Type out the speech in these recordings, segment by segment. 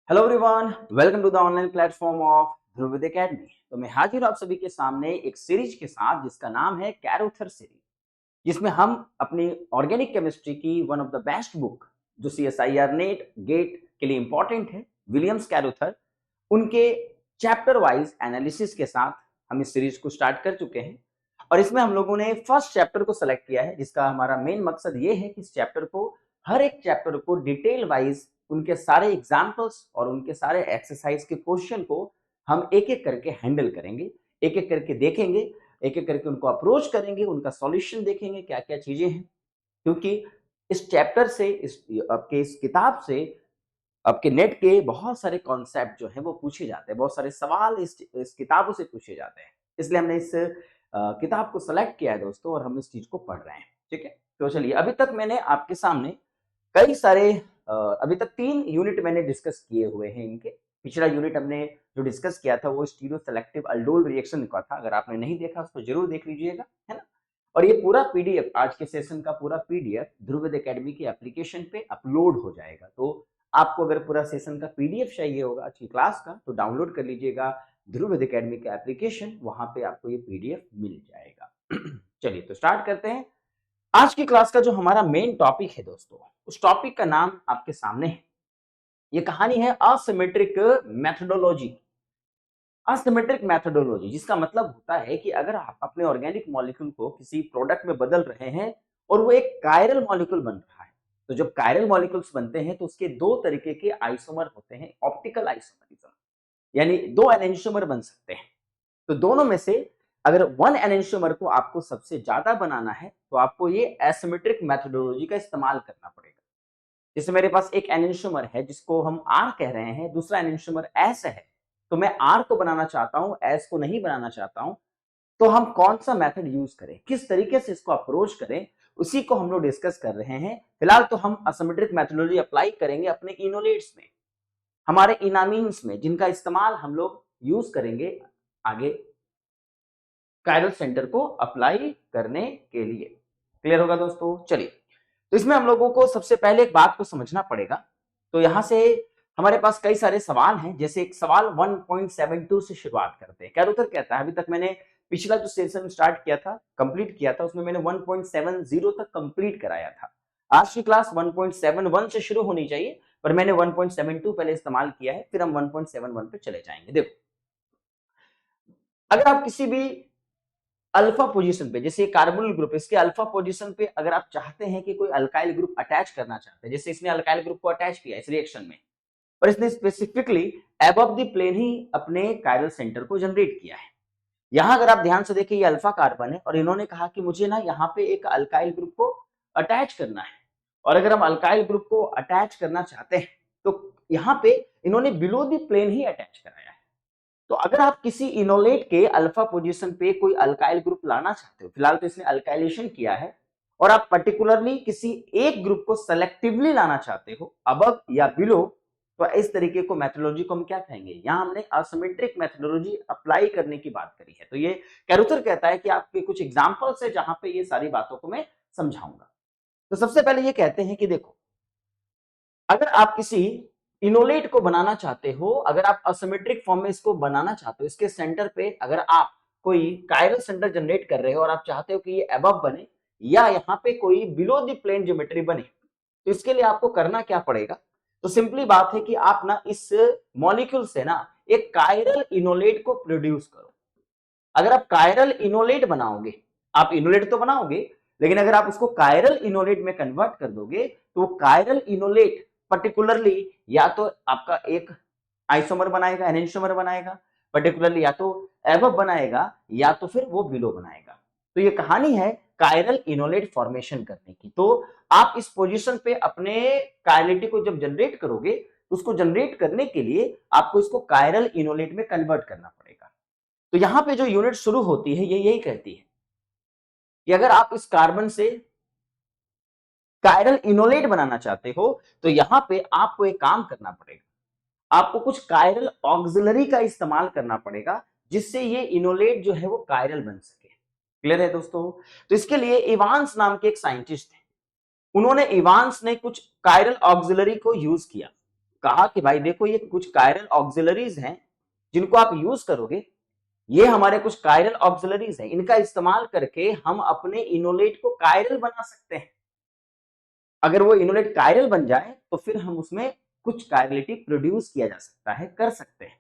Hello everyone, welcome to the online platform of Dhruvid academy. तो मैं हाजिर हूं आप सभी के सामने एक सीरीज के साथ जिसका नाम है कैरोथर सीरीज, जिसमें हम अपनी ऑर्गेनिक केमिस्ट्री की one of the best book जो सीएसआईआर नेट गेट के लिए इंपॉर्टेंट है, विलियम्स कैरोथर, उनके चैप्टर वाइज एनालिसिस के साथ हम इस सीरीज को स्टार्ट कर चुके हैं। और इसमें हम लोगों ने फर्स्ट चैप्टर को सेलेक्ट किया है, जिसका हमारा मेन मकसद ये है कि इस चैप्टर को, हर एक चैप्टर को डिटेल वाइज उनके सारे एग्जाम्पल्स और उनके सारे एक्सरसाइज के क्वेश्चन को हम एक एक करके हैंडल करेंगे, एक एक करके देखेंगे, एक एक करके उनको अप्रोच करेंगे, उनका सॉल्यूशन देखेंगे क्या क्या चीजें हैं। क्योंकि इस चैप्टर से, इस किताब से आपके नेट के बहुत सारे कॉन्सेप्ट जो हैं वो पूछे जाते हैं, बहुत सारे सवाल इस किताबों से पूछे जाते हैं। इसलिए हमने इस किताब को सेलेक्ट किया है दोस्तों, और हम इस चीज को पढ़ रहे हैं। ठीक है, तो चलिए, अभी तक मैंने आपके सामने कई सारे अभी तक 3 यूनिट मैंने डिस्कस किए हुए हैं इनके। पिछला यूनिट हमने जो डिस्कस किया था वो स्टीरियो सेलेक्टिव अल्डोल रिएक्शन का था। अगर आपने नहीं देखा उसको जरूर देख लीजिएगा, है ना। और ये पूरा पीडीएफ, आज के सेशन का पूरा पीडीएफ ध्रुविद एकेडमी की एप्लीकेशन पे अपलोड हो जाएगा। तो आपको अगर पूरा सेशन का पीडीएफ चाहिए होगा आज की क्लास का, तो डाउनलोड कर लीजिएगा ध्रुविद एकेडमी का एप्लीकेशन, वहां पे आपको ये पीडीएफ मिल जाएगा। चलिए, तो स्टार्ट करते हैं आज की क्लास का जो हमारा मेन टॉपिक है दोस्तों। उस टॉपिक का नाम आपके सामने है। ये कहानी है असिमेट्रिक मेथोडोलॉजी। असिमेट्रिक मेथोडोलॉजी जिसका मतलब होता है कि अगर आप अपने ऑर्गेनिक मॉलिक्यूल को किसी प्रोडक्ट में बदल रहे हैं और वो एक कायरल मॉलिक्यूल बन रहा है, तो जब कायरल मॉलिक्यूल्स बनते हैं तो उसके 2 तरीके के आइसोमर होते हैं, ऑप्टिकल आइसोमरिज्म, यानी 2 एनेंटियोमर बन सकते हैं। तो दोनों में से अगर 1 एनेंटियोमर को आपको सबसे ज्यादा बनाना है तो आपको ये एसिमेट्रिक मेथोडोलॉजी का इस्तेमाल करना पड़ेगा। जैसे मेरे पास एक एनेंटियोमर है जिसको हम आर कह रहे हैं, दूसरा एनेंटियोमर एस है, तो मैं आर को बनाना चाहता हूं, एस को नहीं बनाना चाहता हूं। तो हम कौन सा मेथड यूज करें, किस तरीके से इसको अप्रोच करें, उसी को हम लोग डिस्कस कर रहे हैं। फिलहाल तो हम एसिमेट्रिक मेथोडोलॉजी अप्लाई करेंगे अपने इनोलेट्स में, हमारे इनामीन्स में, जिनका इस्तेमाल हम लोग यूज करेंगे आगे कायरल सेंटर को अप्लाई करने के लिए। क्लियर होगा दोस्तों। चलिए, तो इसमें हम लोगों को सबसे पहले एक बात को समझना पड़ेगा। तो यहां से हमारे पास कई सारे सवाल हैं। जैसे एक सवाल 1.72 से शुरुआत करते हैं। कैरोथर कहता है, अभी तक मैंने पिछला जो सेशन स्टार्ट किया था, कंप्लीट किया था, उसमें मैंने 1.70 तक कंप्लीट कराया था। आज की क्लास 1.71 से शुरू होनी चाहिए, पर मैंने 1.72 पहले इस्तेमाल किया है, फिर हम 1.71 पे चले जाएंगे। देखो, अगर आप किसी भी अल्फा पोजीशन पे, जैसे कार्बोनिल ग्रुप, इसके अल्फा पोजीशन पे अगर आप चाहते हैं कि कोई अल्काइल ग्रुप अटैच करना चाहते हैं, जैसे इसने अल्काइल ग्रुप को अटैच किया इस रिएक्शन में, और इसने स्पेसिफिकली अबव द प्लेन ही अपने कायरल सेंटर को जनरेट किया है। यहां अगर आप ध्यान से देखें, ये अल्फा कार्बन है और इन्होंने कहा कि मुझे ना यहाँ पे एक अल्काइल ग्रुप को अटैच करना है। और अगर हम अल्काइल ग्रुप को अटैच करना चाहते हैं तो यहाँ पे इन्होंने बिलो द प्लेन ही अटैच कराया है। तो अगर आप किसी इनोलेट के अल्फा पोजीशन पे कोई अल्काइल ग्रुप लाना चाहते हो, फिलहाल तो इसने अल्काइलेशन किया है, और आप पर्टिकुलरली किसी एक ग्रुप को सेलेक्टिवली लाना चाहते हो अबव या बिलो, तो इस तरीके को मेथोडोलॉजी को हम क्या कहेंगे, यहां हमने असिमेट्रिक मेथोडोलॉजी अप्लाई करने की बात करी है। तो ये कैरोथर कहता है कि आपके कुछ एग्जांपल्स है जहां पे ये सारी बातों को मैं समझाऊंगा। तो सबसे पहले ये कहते हैं कि देखो, अगर आप किसी इनोलेट को बनाना चाहते हो, अगर आप असिमेट्रिक फॉर्म में इसको बनाना चाहते हो, इसके सेंटर पे अगर आप कोई कायरल सेंटर जनरेट कर रहे हो और आप चाहते हो कि ये अबव बने या यहाँ पे कोई बिलो द प्लेन ज्योमेट्री बने, तो इसके लिए आपको करना क्या पड़ेगा। तो सिंपली बात है कि आप ना इस मॉलिक्यूल से ना एक कायरल इनोलेट को प्रोड्यूस करो। अगर आप कायरल इनोलेट बनाओगे, आप इनोलेट तो बनाओगे, लेकिन अगर आप उसको कायरल इनोलेट में कन्वर्ट कर दोगे तो कायरल इनोलेट पर्टिकुलरली या तो आपका एक आइसोमर बनाएगा, एनेंटियोमर बनाएगा, पर्टिकुलरली या तो एबव बनाएगा या तो फिर वो बिलो बनाएगा। तो ये कहानी है कायरल इनोलेट फॉर्मेशन करने की। तो आप इस पोजीशन पे अपने कायलिटी को जब जनरेट करोगे, तो उसको जनरेट करने के लिए आपको इसको कायरल इनोलेट में कन्वर्ट करना पड़ेगा। तो यहां पे जो यूनिट शुरू होती है ये यही कहती है कि अगर आप इस कार्बन से कायरल इनोलेट बनाना चाहते हो तो यहां पे आपको एक काम करना पड़ेगा, आपको कुछ कायरल ऑक्सिलरी का इस्तेमाल करना पड़ेगा जिससे ये इनोलेट जो है वो कायरल बन सके। क्लियर है दोस्तों। तो इसके लिए इवांस नाम के एक साइंटिस्ट थे, उन्होंने इवांस ने कुछ कायरल ऑक्सिलरी को यूज किया। कहा कि भाई देखो ये कुछ कायरल ऑक्सिलरीज हैं जिनको आप यूज करोगे, ये हमारे कुछ कायरल ऑक्सिलरीज हैं, इनका इस्तेमाल करके हम अपने इनोलेट को कायरल बना सकते हैं। अगर वो इनोलेट कायरल बन जाए तो फिर हम उसमें कुछ कायरलिटी प्रोड्यूस किया जा सकता है, कर सकते हैं।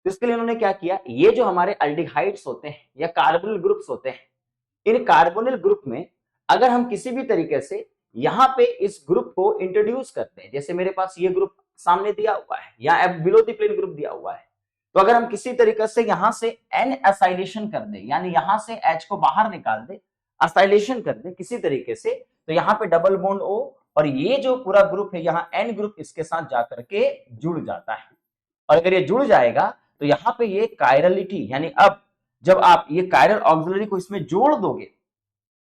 तो इसके लिए उन्होंने क्या किया, ये जो हमारे अल्डिहाइड्स होते हैं या कार्बोनिल ग्रुप्स होते हैं, इन कार्बोनिल ग्रुप में अगर हम किसी भी तरीके से यहां पे इस ग्रुप को इंट्रोड्यूस करते हैं, जैसे मेरे पास ये ग्रुप सामने दिया हुआ है या बिलो द प्लेन ग्रुप दिया हुआ है, तो अगर हम किसी तरीके से यहां से एन एसाइलेशन कर दे, यानी यहां से एच को बाहर निकाल दे, एसाइलेशन कर दे किसी तरीके से, तो यहाँ पे डबल बॉन्ड ओ और ये जो पूरा ग्रुप है यहाँ एन ग्रुप इसके साथ जाकर के जुड़ जाता है। और अगर ये जुड़ जाएगा तो यहाँ पे ये कायरलिटी, यानी अब जब आप ये कायरल ऑक्सिलरी को इसमें जोड़ दोगे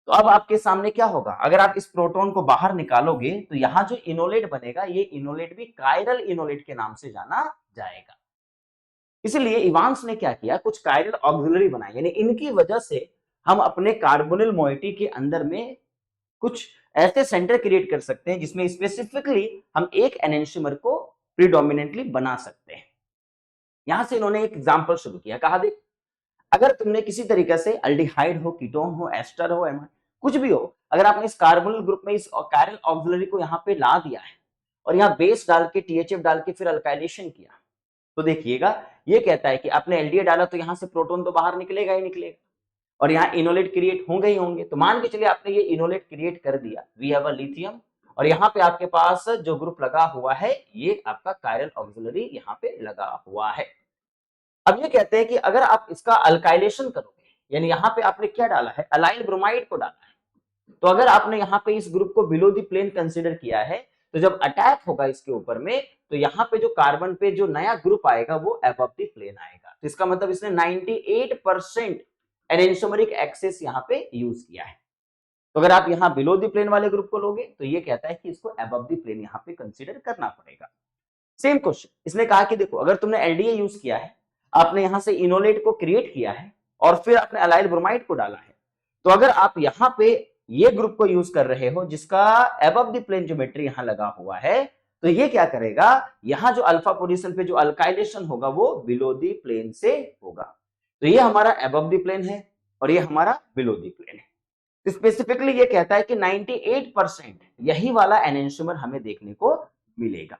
तो अब आपके सामने क्या होगा, अगर आप इस प्रोटॉन को बाहर निकालोगे तो यहाँ जो इनोलेट बनेगा, ये इनोलेट भी कायरल इनोलेट के नाम से जाना जाएगा। इसलिए इवांस ने क्या किया, कुछ कायरल ऑक्सिलरी बनाए, यानी इनकी वजह से हम अपने कार्बोनिल मोइटी के अंदर में कुछ ऐसे सेंटर क्रिएट कर सकते हैं जिसमें स्पेसिफिकली हम एक एनेंशियमर को प्रीडोमिनेंटली बना सकते हैं। यहां से इन्होंने एक एग्जांपल शुरू किया, कहा देख अगर तुमने किसी तरीके से अल्डिहाइड हो, कीटोन हो, एस्टर हो, एमाइड कुछ भी हो, अगर आपने इस कार्बोनिल ग्रुप में इस कायरल ऑक्सिलरी को यहाँ पे ला दिया है और यहाँ बेस डाल के THF डाल के फिर अल्काइलेशन किया, तो देखिएगा ये कहता है कि आपने एलडीए डाला तो यहाँ से प्रोटॉन तो बाहर निकलेगा ही निकलेगा और यहाँ इनोलेट क्रिएट होंगे ही होंगे। तो मान के चलिए आपने ये इनोलेट क्रिएट कर दिया, वी हैव अ लिथियम, और यहाँ पे आपके पास जो ग्रुप लगा हुआ है ये आपका कायरल ऑक्सिलरी यहाँ पे लगा हुआ है। अब ये कहते हैं कि अगर आप इसका अल्काइलेशन करोगे, यानी यहाँ पे आपने क्या डाला है, अलाइल ब्रोमाइड को डाला है, तो अगर आपने यहाँ पे इस ग्रुप को बिलो द प्लेन कंसीडर किया है तो जब अटैक होगा इसके ऊपर में तो यहाँ पे जो कार्बन पे जो नया ग्रुप आएगा वो अबव द प्लेन आएगा। तो इसका मतलब इसने 98% एनेंशियोमरिक एक्सेस यहाँ पे यूज किया है। तो अगर आप यहाँ बिलो द प्लेन वाले ग्रुप को लोगे तो ये कहता है कि इसको अबव द प्लेन यहाँ पे कंसीडर करना पड़ेगा। सेम क्वेश्चन इसने कहा कि देखो अगर तुमने एलडीए यूज किया है, आपने यहां से इनोलेट को क्रिएट किया है और फिर आपने अलाइल ब्रोमाइड को डाला है, तो अगर आप यहाँ पे ये ग्रुप को यूज कर रहे हो जिसका अबव द प्लेन ज्योमेट्री यहां लगा हुआ है, तो ये क्या करेगा, यहाँ जो अल्फा पोजीशन पे जो अल्काइलेशन होगा वो बिलो द प्लेन से होगा। तो ये हमारा अबव द प्लेन है और ये हमारा बिलो द प्लेन है। तो स्पेसिफिकली ये कहता है कि 98% यही वाला एनेंशियोमर हमें देखने को मिलेगा।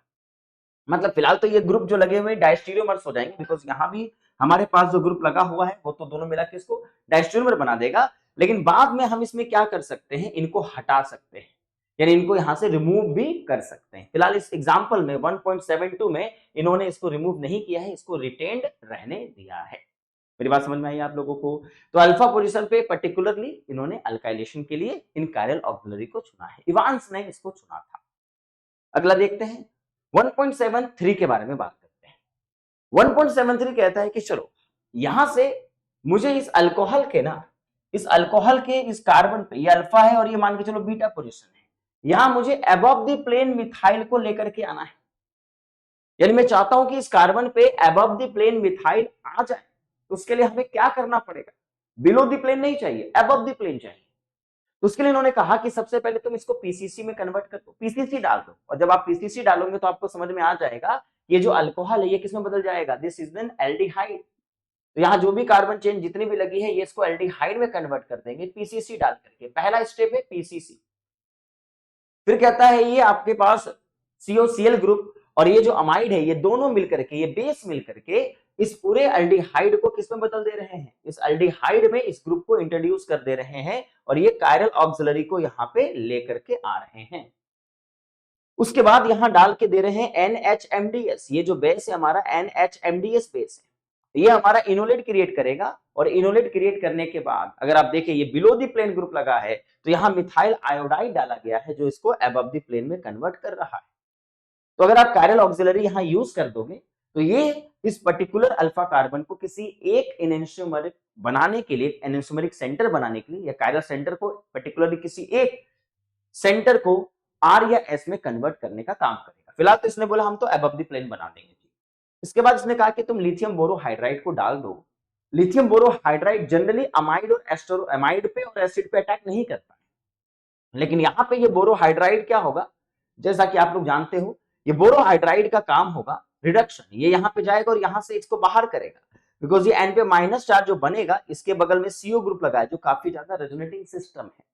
मतलब फिलहाल तो ये ग्रुप जो लगे हुए डायस्टीरियोमर्स हो जाएंगे, बिकॉज यहाँ भी हमारे पास जो ग्रुप लगा हुआ है वो तो दोनों मिला के इसको डायस्टीरियोमर बना देगा, लेकिन बाद में हम इसमें क्या कर सकते हैं, इनको हटा सकते हैं, यानी इनको यहां से रिमूव भी कर सकते हैं। फिलहाल इस एग्जांपल में 1.72 में इन्होंने इसको रिमूव नहीं किया है, इसको रिटेन्ड रहने दिया है। मेरी बात समझ में आई आप लोगों को? तो अल्फा पोजीशन पे पर्टिकुलरली इन्होंने अल्काइलेशन के लिए इन कायरल ऑक्सिलरी को चुना है, इवांस ने इसको चुना था। अगला देखते हैं 1.73 के बारे में बात करते हैं। 1.73 कहता है कि चलो यहां से मुझे इस अल्कोहल के ना, इस अल्कोहल के इस कार्बन पे ये अल्फा है और ये मान के चलो बीटा पोजीशन है, यहां मुझे अबव द प्लेन मिथाइल को लेकर के आना है, यानी मैं चाहता हूं कि इस कार्बन पे अबव द प्लेन मिथाइल आ जाए। तो उसके लिए हमें क्या करना पड़ेगा, बिलो द प्लेन नहीं चाहिए, अबव द प्लेन चाहिए। तो उसके लिए इन्होंने कहा कि सबसे पहले तुम इसको पीसीसी में कन्वर्ट कर दो, पीसीसी डाल दो, और जब आप पीसीसी डालोगे तो आपको समझ में आ जाएगा ये जो अल्कोहल है ये किसमें बदल जाएगा, दिस इज एन एल्डिहाइड। तो यहाँ जो भी कार्बन चेन जितनी भी लगी है ये इसको एल्डिहाइड में कन्वर्ट कर देंगे पीसीसी डाल करके। पहला स्टेप है पीसीसी। फिर कहता है ये आपके पास COCl ग्रुप और ये जो अमाइड है ये दोनों मिलकर के, ये बेस मिलकर के इस पूरे एल्डिहाइड को किसमें बदल दे रहे हैं, इस एल्डिहाइड में इस ग्रुप को इंट्रोड्यूस कर दे रहे हैं और ये कायरल ऑक्सिलरी को यहाँ पे लेकर के आ रहे हैं। उसके बाद यहां डाल के दे रहे हैं NHMDS, ये जो बेस है हमारा NHMDS बेस है, ये हमारा इनोलेट क्रिएट करेगा और इनोलेट क्रिएट करने के बाद अगर आप देखें ये बिलो द प्लेन ग्रुप लगा है तो यहाँ मिथाइल आयोडाइड डाला गया है जो इसको अबव द प्लेन में कन्वर्ट कर रहा है। तो अगर आप कायरल ऑक्सिलरी यहाँ यूज कर दोगे तो ये इस पर्टिकुलर अल्फा कार्बन को किसी एक एनेंशियोमरिक बनाने के लिए, एनेंशियोमरिक सेंटर बनाने के लिए या कायरल सेंटर को पर्टिकुलरली किसी एक सेंटर को R या S में कन्वर्ट करने का काम करेगा। फिलहाल तो इसने बोला हम तो अबव द प्लेन बना देंगे। इसके बाद इसने कहा कि तुम लिथियम बोरोहाइड्राइड को डाल दो। लिथियम बोरोहाइड्राइड जनरली अमाइड और एस्टरोअमाइड पे और एसिड पे अटैक नहीं करता है, लेकिन यहाँ पे ये बोरोहाइड्राइड क्या होगा, जैसा कि आप लोग जानते हो ये बोरोहाइड्राइड का काम होगा रिडक्शन, ये यहाँ पे जाएगा और यहाँ से इसको बाहर करेगा, बिकॉज ये एन पे माइनस चार्ज जो बनेगा इसके बगल में सीओ ग्रुप लगा है जो काफी ज्यादा रेजोनेटिंग सिस्टम है,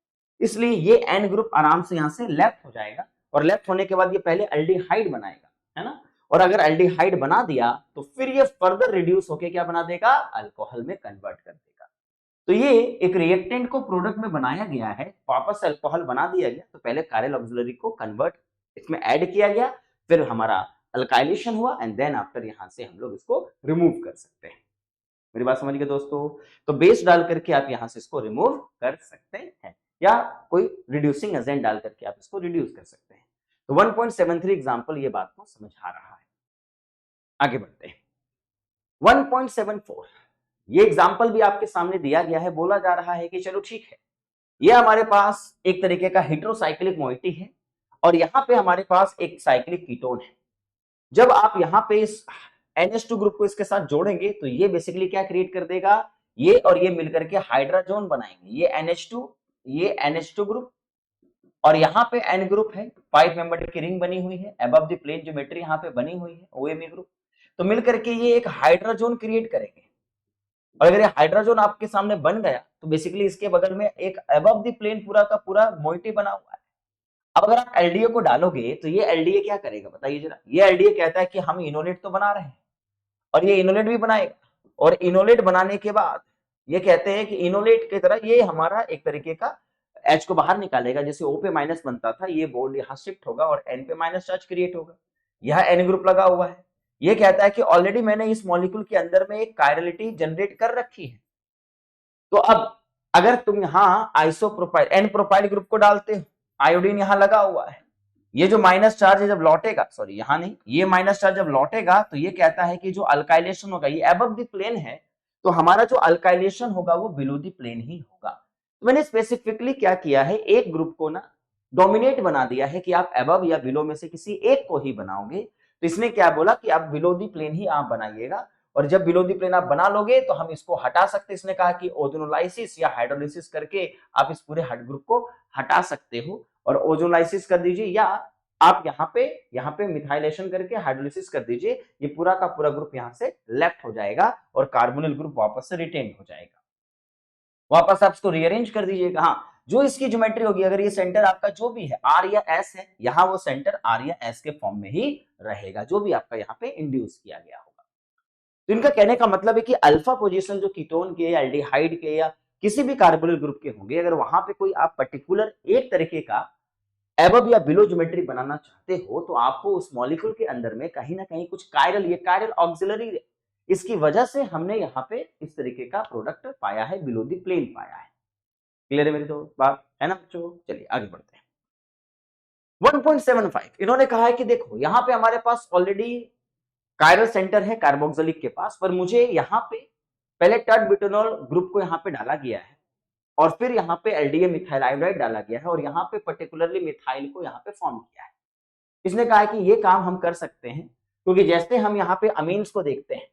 इसलिए ये एन ग्रुप आराम से यहाँ से लेफ्ट हो जाएगा और लेफ्ट होने के बाद ये पहले एल्डिहाइड बनाएगा, है ना, और अगर एल्डिहाइड बना दिया तो फिर ये फर्दर रिड्यूस होके क्या बना देगा, अल्कोहल में कन्वर्ट कर देगा। तो ये एक रिएक्टेंट को प्रोडक्ट में बनाया गया है, वापस अल्कोहल बना दिया गया, तो पहले कायरल ऑक्सिलरी को कन्वर्ट इसमें ऐड किया गया, फिर हमारा अल्काइलेशन हुआ एंड देन आफ्टर यहां से हम लोग इसको रिमूव कर सकते हैं। मेरी बात समझ गए दोस्तों? तो बेस डाल करके आप यहां से इसको रिमूव कर सकते हैं या कोई रिड्यूसिंग एजेंट डाल करके आप इसको रिड्यूस कर सकते हैं। तो 1.73 एग्जांपल ये बात को समझ आ रहा है। आगे बढ़ते हैं। 1.74 ये एग्जांपल भी आपके सामने दिया गया है, बोला जा रहा है कि चलो ठीक है, ये हमारे पास एक तरीके का हेटेरोसाइक्लिक मोइटी है और यहाँ पे हमारे पास एक साइक्लिक कीटोन है। जब आप यहाँ पे इस NH2 ग्रुप को इसके साथ जोड़ेंगे तो ये बेसिकली क्या क्रिएट कर देगा, ये और ये मिलकर के हाइड्रोजन बनाएंगे, ये NH2 ये NH2 ग्रुप और यहाँ पे N ग्रुप है, 5 मेंबर की रिंग बनी हुई है, अबव द प्लेन ज्योमेट्री यहाँ पे बनी हुई है, OMe ग्रुप, तो मिलकर के ये एक हाइड्रोजन क्रिएट करेंगे और अगर ये हाइड्रोजन आपके सामने बन गया तो बेसिकली इसके बगल में एक अबव द प्लेन पूरा का पूरा मोइटी बना हुआ है। अब अगर आप एलडीए को डालोगे तो ये एलडीए क्या करेगा बताइए जरा, ये एलडीए कहता है कि हम इनोलेट तो बना रहे हैं और ये इनोलेट भी बनाएगा और इनोलेट बनाने के बाद ये कहते हैं कि इनोलेट की तरह ये हमारा एक तरीके का H को बाहर निकालेगा, जैसे O पे माइनस बनता था ये बोर्ड यहाँ शिफ्ट होगा और N पे माइनस चार्ज क्रिएट होगा, यह N ग्रुप लगा हुआ है। ये कहता है कि ऑलरेडी मैंने इस मॉलिक्यूल के अंदर में एक कायरलिटी जनरेट कर रखी है, तो अब अगर तुम यहाँ आइसोप्रोपाइल एन प्रोपाइल ग्रुप को डालते हो, आयोडीन यहाँ लगा हुआ है, ये जो माइनस चार्ज है जब लौटेगा, सॉरी यहाँ नहीं, ये माइनस चार्ज जब लौटेगा तो ये कहता है कि जो अल्काइलेशन होगा ये अबव द प्लेन है, तो हमारा जो अल्काइलेशन होगा वो बिलो द प्लेन ही होगा। तो मैंने स्पेसिफिकली क्या किया है, एक ग्रुप को ना डोमिनेट बना दिया है कि आप अबव या बिलो में से किसी एक को ही बनाओगे, तो इसने क्या बोला कि आप बिलो द प्लेन ही आप बनाइएगा और जब बिलो द प्लेन आप बना लोगे तो हम इसको हटा सकते हैं। इसने कहा कि ओजोनोलाइसिस या हाइड्रोलिसिस करके आप इस पूरे हट ग्रुप को हटा सकते हो और ओजोनोलाइसिस कर दीजिए या आप यहाँ पे मिथाइलेशन करके हाइड्रोलिसिस कर दीजिए, ये पूरा का पूरा ग्रुप यहाँ से लेफ्ट हो जाएगा और कार्बोनिल ग्रुप वापस से रिटेन हो जाएगा। वापस आप इसको रीअरेंज कर दीजिएगा, हाँ जो इसकी ज्योमेट्री होगी, अगर ये सेंटर आपका जो भी है आर या एस है, यहाँ वो सेंटर आर या एस के फॉर्म में ही रहेगा जो भी आपका यहाँ पे इंड्यूस किया गया होगा। तो इनका कहने का मतलब है कि अल्फा पोजीशन जो कीटोन के या एल्डिहाइड के या किसी भी कार्बोनिल ग्रुप के होंगे, अगर वहां पे कोई आप पर्टिकुलर एक तरीके का एबव या बिलो ज्योमेट्री बनाना चाहते हो तो आपको उस मॉलिक्यूल के अंदर में कहीं ना कहीं कुछ कायरल, ये कायरल ऑक्सिलरी, इसकी वजह से हमने यहाँ पे इस तरीके का प्रोडक्ट पाया है, बिलो द प्लेन पाया है। क्लियर है मेरी तो बात, है ना बच्चों? चलिए आगे बढ़ते हैं। 1.75 इन्होंने कहा है कि देखो यहाँ पे हमारे पास ऑलरेडी कायरल सेंटर है कार्बोक्सिलिक के पास, पर मुझे यहाँ पे पहले टर्ड ब्यूटेनॉल ग्रुप को यहाँ पे डाला गया है और फिर यहाँ पे एलडीए मिथाइल आयोडाइड डाला गया है और यहाँ पे पर्टिकुलरली मिथाइल को यहाँ पे फॉर्म किया है। इसने कहा है कि ये काम हम कर सकते हैं क्योंकि जैसे हम यहाँ पे अमीन्स को देखते हैं,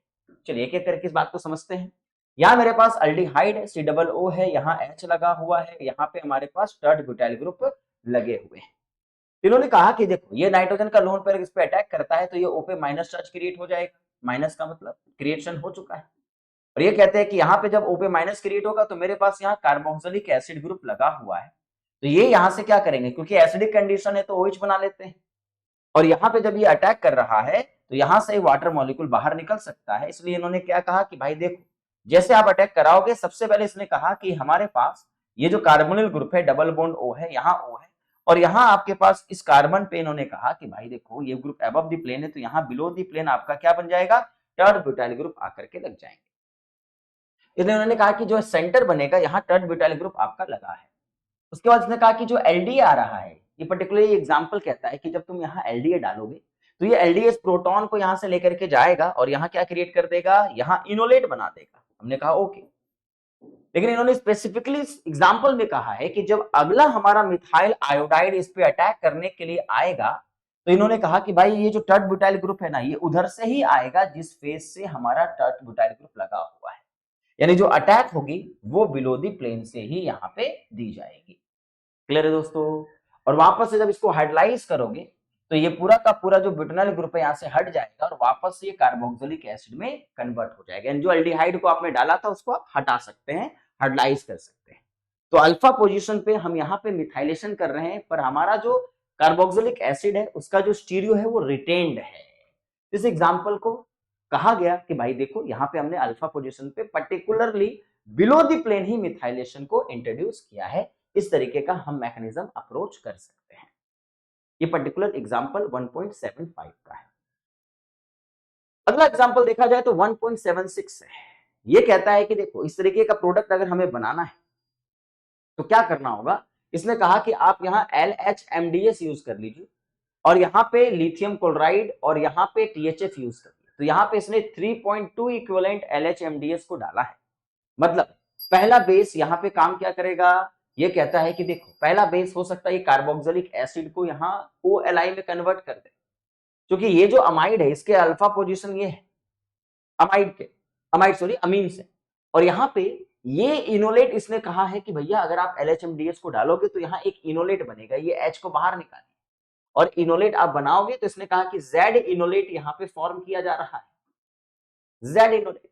चलिए एक एक करके इस बात को समझते हैं। यहाँ मेरे पास अल्डिहाइड है, COO है, यहाँ H लगा हुआ है, यहाँ पे हमारे पास टर्ड ब्यूटाइल ग्रुप लगे हुए हैं। इन्होंने कहा कि देखो ये नाइट्रोजन का लोन पेयर इस पे अटैक करता है तो ये O पे माइनस चार्ज क्रिएट हो जाएगा, माइनस का मतलब क्रिएशन हो चुका है और ये कहते हैं कि यहाँ पे जब O पे माइनस क्रिएट होगा तो मेरे पास यहाँ कार्बोक्सिलिक एसिड ग्रुप लगा हुआ है, तो ये यहाँ से क्या करेंगे, क्योंकि एसिडिक कंडीशन है तो OH बना लेते हैं और यहाँ पे जब ये अटैक कर रहा है तो यहाँ से वाटर मॉलिक्यूल बाहर निकल सकता है। इसलिए इन्होंने क्या कहा कि भाई देखो जैसे आप अटैक कराओगे, सबसे पहले इसने कहा कि हमारे पास ये जो कार्बोनिल ग्रुप है डबल बॉन्ड O है, यहाँ O है और यहाँ आपके पास इस कार्बन पे इन्होंने कहा कि भाई देखो ये ग्रुप अबव द प्लेन है तो यहाँ बिलो द प्लेन आपका क्या बन जाएगा, टर्ड ब्यूटाइल ग्रुप आकर के लग जाएंगे। इसलिए उन्होंने कहा कि जो सेंटर बनेगा यहाँ टर्ड ब्यूटाइल ग्रुप आपका लगा है। उसके बाद इसने कहा कि जो एलडीए आ रहा है, ये पर्टिकुलरली एग्जांपल कहता है कि जब तुम यहाँ एलडीए डालोगे तो ये एलडीए प्रोटॉन को यहाँ से लेकर के जाएगा और यहाँ क्या क्रिएट कर देगा, यहाँ इनोलेट बना देगा। हमने कहा ओके, लेकिन इन्होंने स्पेसिफिकली एग्जांपल में कहा है कि जब अगला हमारा मिथाइल आयोडाइड इस पे अटैक करने के लिए आएगा तो इन्होंने कहा कि भाई ये जो टर्ड ब्यूटाइल ग्रुप है ना, ये उधर से ही आएगा जिस फेज से हमारा टर्ड ब्यूटाइल ग्रुप लगा हुआ है, यानी जो अटैक होगी वो बिलो द प्लेन से ही यहाँ पे दी जाएगी। क्लियर है दोस्तों? और वापस से जब इसको हाइड्रोलाइज करोगे तो ये पूरा का पूरा जो ब्यूटेनॉल ग्रुप है यहाँ से हट जाएगा और वापस ये कार्बोक्सिलिक एसिड में कन्वर्ट हो जाएगा। जो एल्डिहाइड को आपने डाला था उसको आप हटा सकते हैं, हाइड्रोलाइज कर सकते हैं। तो अल्फा पोजीशन पे हम यहाँ पे मिथाइलेशन कर रहे हैं, पर हमारा जो कार्बोक्सिलिक एसिड है उसका जो स्टीरियो है वो रिटेन्ड है। इस एग्जाम्पल को कहा गया कि भाई देखो यहाँ पे हमने अल्फा पोजीशन पे पर्टिकुलरली बिलो द प्लेन ही मिथाइलेशन को इंट्रोड्यूस किया है। इस तरीके का हम मैकेनिज्म अप्रोच कर सकते हैं। ये पर्टिकुलर एग्जांपल 1.75 का है। अगला एग्जांपल देखा जाए तो 1.76 है। ये कहता है कि देखो इस तरीके का प्रोडक्ट अगर हमें बनाना है तो क्या करना होगा। इसने कहा कि आप यहाँ LHMDS यूज कर लीजिए और यहाँ पे लिथियम क्लोराइड और यहाँ पे THF यूज कर लीजिए। तो यहाँ पे इसने 3.2 इक्विवेलेंट LHMDS को डाला है। मतलब पहला बेस यहाँ पे काम क्या करेगा, ये कहता है कि देखो पहला बेस हो सकता है ये कार्बोक्सिलिक एसिड को यहाँ OLI में कन्वर्ट कर दे, क्योंकि ये जो अमाइड है इसके अल्फा पोजीशन ये है अमीन से, और यहाँ पे ये इनोलेट इसने कहा है कि भैया अगर आप LHMDS को डालोगे तो यहाँ एक इनोलेट बनेगा, ये H को बाहर निकाले और इनोलेट आप बनाओगे। तो इसने कहा कि Z इनोलेट यहाँ पे फॉर्म किया जा रहा है, Z इनोलेट,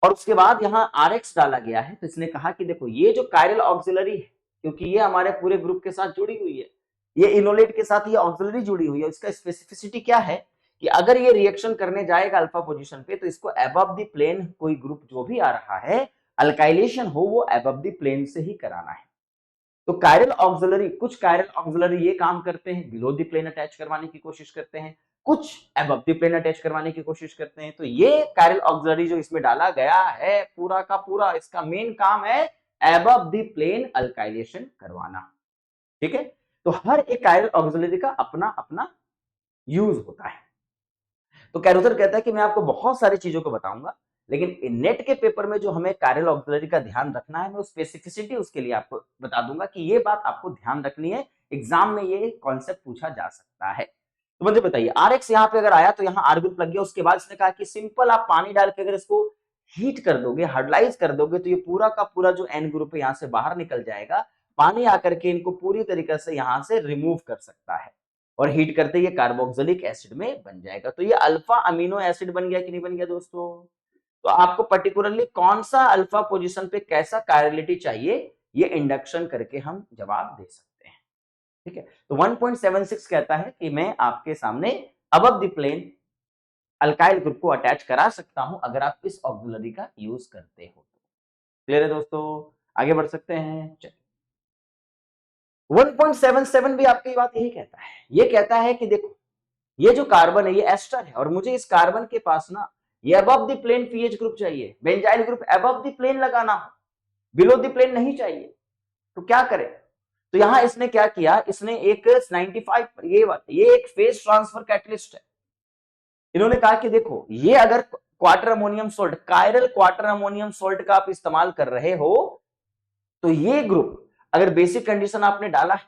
और उसके बाद यहाँ RX डाला गया है। तो इसने कहा कि देखो ये जो कायरल ऑक्सिलरी है, क्योंकि ये हमारे पूरे ग्रुप के साथ जुड़ी हुई है, ये इनोलेट के साथ ये ऑक्सिलरी जुड़ी हुई है, इसका स्पेसिफिसिटी क्या है कि अगर ये रिएक्शन करने जाएगा अल्फा पोजीशन पे तो इसको अबव द प्लेन कोई ग्रुप जो भी आ रहा है अल्काइलेशन हो वो अबव द प्लेन से ही कराना है। तो कायरल ऑक्सिलरी, कुछ कायरल ऑक्सिलरी ये काम करते हैं बिलो द प्लेन अटैच करवाने की कोशिश करते हैं, कुछ अबव द प्लेन अटैच करवाने की कोशिश करते हैं। तो ये कायरल ऑक्सिलरी जो इसमें डाला गया है पूरा का पूरा इसका मेन काम है अबव द प्लेन अल्काइलेशन करवाना। ठीक है, तो हर एक कायरल ऑक्सिलरी का अपना अपना यूज होता है। तो कैरोथर कहता है कि मैं आपको बहुत सारी चीजों को बताऊंगा, लेकिन नेट के पेपर में जो हमें कायरल ऑक्सिलरी का ध्यान रखना है, मैं स्पेसिफिसिटी उसके लिए आपको बता दूंगा कि ये बात आपको ध्यान रखनी है, एग्जाम में ये कॉन्सेप्ट पूछा जा सकता है। तो मुझे बताइए RX यहाँ पे अगर आया तो यहाँ R ग्रुप लग गया, उसके बाद इसने कहा कि सिंपल आप पानी डाल के अगर इसको हीट कर दोगे, हाइड्रोलाइज कर दोगे, तो ये पूरा का पूरा जो N ग्रुप है यहाँ से बाहर निकल जाएगा, पानी आकर के इनको पूरी तरीके से यहाँ से रिमूव कर सकता है और हीट करते ये कार्बोक्सिलिक एसिड में बन जाएगा। तो ये अल्फा अमीनो एसिड बन गया कि नहीं बन गया दोस्तों। तो आपको पर्टिकुलरली कौन सा अल्फा पोजीशन पे कैसा कायरलिटी चाहिए ये इंडक्शन करके हम जवाब दे सकते हैं। ठीक है, तो 1.76 कहता है कि मैं आपके सामने above the plane alkyl group को अटैच करा सकता हूं अगर आप इस ऑक्सिलरी का यूज करते हो। क्लियर है दोस्तों, आगे बढ़ सकते हैं। चलिए 1.77 भी आपकी बात यही कहता है, ये कहता है कि देखो ये जो कार्बन है ये एस्टर है और मुझे इस कार्बन के पास ना ये above the plane Ph group चाहिए, benzyl group above the plane लगाना हो, बिलो द प्लेन नहीं चाहिए। तो क्या करें, तो यहां इसने क्या किया, इसने एक 95 ये एक फेज ट्रांसफर कैटलिस्ट है। इन्होंने कहा कि देखो ये अगर quarter ammonium salt, chiral quarter ammonium salt का आप इस्तेमाल कर रहे हो तो ये ग्रुप अगर बेसिक कंडीशन आपने डाला है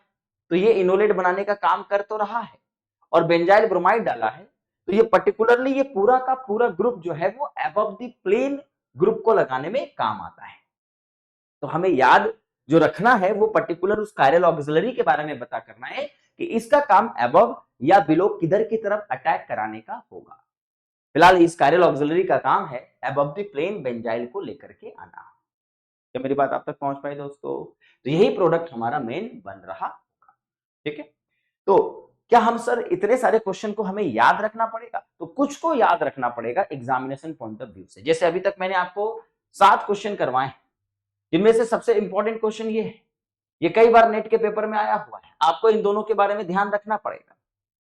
तो ये इनोलेट बनाने का काम कर तो रहा है, और बेंजाइल ब्रोमाइड डाला है तो ये पर्टिकुलरली ये पूरा का पूरा ग्रुप जो है वो अबव द प्लेन ग्रुप को लगाने में काम आता है। तो हमें याद जो रखना है वो पर्टिकुलर उस कायरल ऑक्सिलरी के बारे में पता करना है कि इसका काम अबव या बिलो किधर की तरफ अटैक कराने का होगा। फिलहाल इस कायरल ऑक्सिलरी का काम है अबव द प्लेन बेंजाइल को लेकर के आना। क्या मेरी बात आप तक पहुंच पाई दोस्तों। तो यही प्रोडक्ट हमारा मेन बन रहा होगा। ठीक है, तो क्या हम सर इतने सारे क्वेश्चन को हमें याद रखना पड़ेगा, तो कुछ को याद रखना पड़ेगा एग्जामिनेशन पॉइंट ऑफ व्यू से। जैसे अभी तक मैंने आपको 7 क्वेश्चन करवाए हैं, जिनमें से सबसे इंपॉर्टेंट क्वेश्चन ये है, ये कई बार नेट के पेपर में आया हुआ है, आपको इन दोनों के बारे में ध्यान रखना पड़ेगा।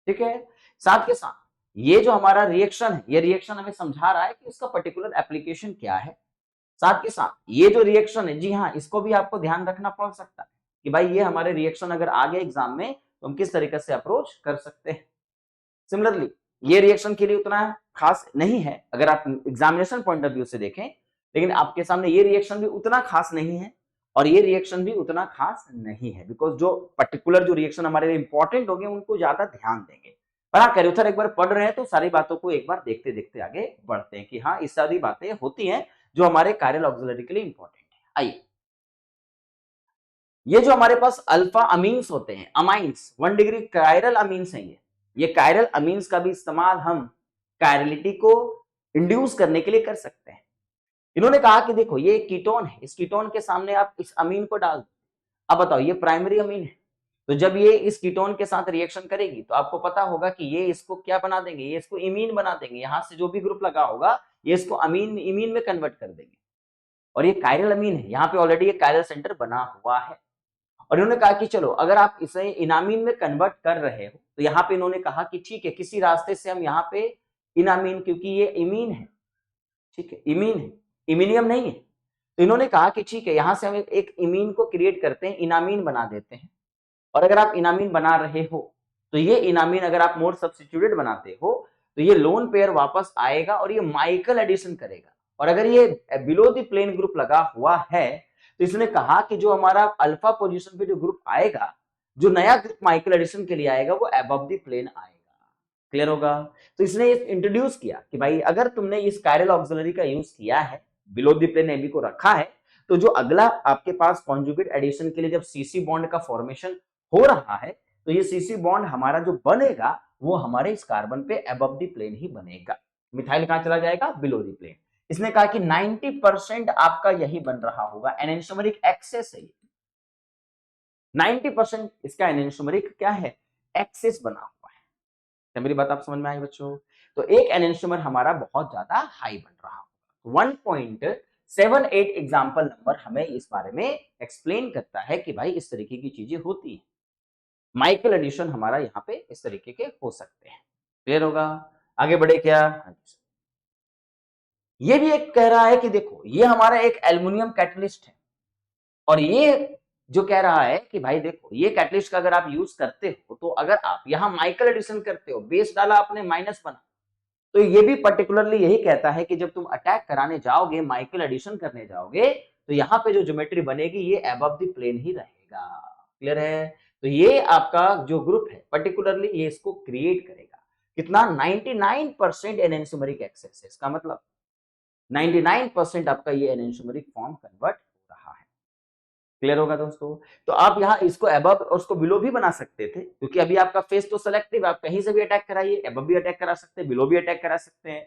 ठीक है, साथ के साथ ये जो हमारा रिएक्शन है, ये रिएक्शन हमें समझा रहा है कि इसका पर्टिकुलर एप्लीकेशन क्या है। साथ के साथ ये जो रिएक्शन है, जी हाँ, इसको भी आपको ध्यान रखना पड़ सकता है कि भाई ये हमारे रिएक्शन अगर आ गए एग्जाम में तो हम किस तरीके से अप्रोच कर सकते हैं। सिमिलरली ये रिएक्शन के लिए उतना खास नहीं है अगर आप एग्जामिनेशन पॉइंट ऑफ व्यू से देखें, लेकिन आपके सामने ये रिएक्शन भी उतना खास नहीं है और ये रिएक्शन भी उतना खास नहीं है, बिकॉज जो पर्टिकुलर जो रिएक्शन हमारे लिए इंपॉर्टेंट होंगे उनको ज्यादा ध्यान देंगे। पर हाँ, कैरोथर एक बार पढ़ रहे हैं तो सारी बातों को एक बार देखते देखते आगे बढ़ते हैं कि हाँ इस सारी बातें होती हैं जो हमारे कायरल ऑक्सिलरी के लिए इंपॉर्टेंट है। आइए, ये जो हमारे पास अल्फा अमीन्स होते हैं, अमाइंस 1 डिग्री कायरल अमीन्स हैं, ये कायरल अमीन्स का भी इस्तेमाल हम कायरलिटी को इंड्यूस करने के लिए कर सकते हैं। इन्होंने कहा कि देखो ये कीटोन है, इस कीटोन के सामने आप इस अमीन को डाल दो। अब बताओ ये प्राइमरी अमीन है, तो जब ये इस कीटोन के साथ रिएक्शन करेगी तो आपको पता होगा कि ये इसको क्या बना देंगे, ये इसको इमीन बना देंगे। यहां से जो भी ग्रुप लगा होगा ये इसको अमीन इमीन में कन्वर्ट कर देंगे। और ये कायरल अमीन है, यहाँ पे ऑलरेडी ये कायरल सेंटर बना हुआ है। और इन्होंने कहा कि चलो अगर आप इसे इनामीन में कन्वर्ट कर रहे हो तो यहाँ पे इन्होंने कहा कि ठीक है किसी रास्ते से हम यहाँ पे इनामीन, क्योंकि ये इमीन है, ठीक है इमीन है, इमीनियम नहीं है, तो इन्होंने कहा कि ठीक है यहां से हम एक इमीन को क्रिएट करते हैं, इनामीन बना देते हैं। और अगर आप इनामीन बना रहे हो तो ये इनामीन अगर आप मोर सब्स्टिट्यूटेड बनाते हो तो ये लोन पेयर वापस आएगा और ये माइकल एडिशन करेगा। और अगर ये बिलो द प्लेन ग्रुप लगा हुआ है तो इसने कहा कि जो हमारा अल्फा पोजीशन पे जो ग्रुप आएगा, जो नया ग्रुप माइकल एडिशन के लिए आएगा वो अबव द प्लेन आएगा। क्लियर होगा? तो इसने इंट्रोड्यूस किया कि भाई अगर तुमने इस कायरल ऑक्सिलरी का यूज किया है, बिलो द प्लेन एबी को रखा है, तो जो अगला आपके पास कॉन्जुगेट एडिशन के लिए जब सीसी बॉन्ड का फॉर्मेशन हो रहा है तो ये सीसी बॉन्ड हमारा जो बनेगा वो हमारे इस कार्बन पे अबव द प्लेन ही बनेगा। मिथाइल कहां चला जाएगा? Below the plane. इसने कहा कि 90% आपका यही बन रहा होगा, एनेंटियोमरिक एक्सेस है। 90% इसका एनेंटियोमरिक क्या है? एक्सेस बना हुआ है। क्या मेरी बात आप समझ में आई बच्चों? तो एक एनेंटियोमर हमारा बहुत ज्यादा हाई बन रहा होगा। 1.78 एग्जाम्पल नंबर हमें इस बारे में एक्सप्लेन करता है कि भाई इस तरीके की चीजें होती है। माइकल एडिशन हमारा यहाँ पे इस तरीके के हो सकते हैं। क्लियर होगा? आगे बढ़े क्या? ये भी एक कह रहा है कि देखो ये हमारा एक एल्युमिनियम कैटलिस्ट है और ये जो कह रहा है कि भाई देखो ये कैटलिस्ट का अगर आप यूज करते हो तो अगर आप यहां माइकल एडिशन करते हो, बेस डाला आपने माइनस बना, तो ये भी पर्टिकुलरली यही कहता है कि जब तुम अटैक कराने जाओगे, माइकल एडिशन करने जाओगे, तो यहाँ पे जो ज्योमेट्री बनेगी ये अबव द प्लेन ही रहेगा। क्लियर है? तो ये आपका जो ग्रुप है पर्टिकुलरली ये इसको क्रिएट करेगा। कितना? 99% एनेंटियोमरिक एक्सेस है। इसका मतलब 99% आपका ये एनेंटियोमरिक फॉर्म कन्वर्ट हो रहा है। क्लियर होगा दोस्तों? तो आप यहाँ इसको अबव और उसको बिलो भी बना सकते थे, क्योंकि अभी आपका फेस तो सेलेक्टिव, आप कहीं से भी अटैक कराइए, अबव भी अटैक करा सकते हैं, बिलो भी अटैक करा सकते हैं।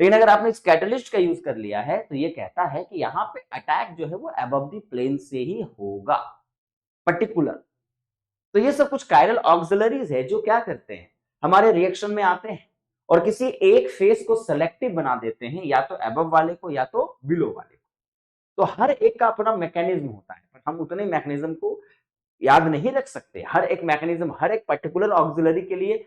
लेकिन अगर आपने इस कैटलिस्ट का यूज कर लिया है तो ये कहता है कि यहाँ पे अटैक जो है वो अबव द प्लेन से ही होगा पर्टिकुलर। तो ये सब कुछ कायरल ऑक्सिलरीज है जो क्या करते हैं, हमारे रिएक्शन में आते हैं और किसी एक फेस को सेलेक्टिव बना देते हैं, या तो अबव वाले को या तो बिलो वाले को। तो हर एक का अपना मैकेनिज्म होता है, पर हम उतने मैकेनिज्म को याद नहीं रख सकते। हर एक मैकेनिज्म, हर एक पर्टिकुलर ऑक्सिलरी के लिए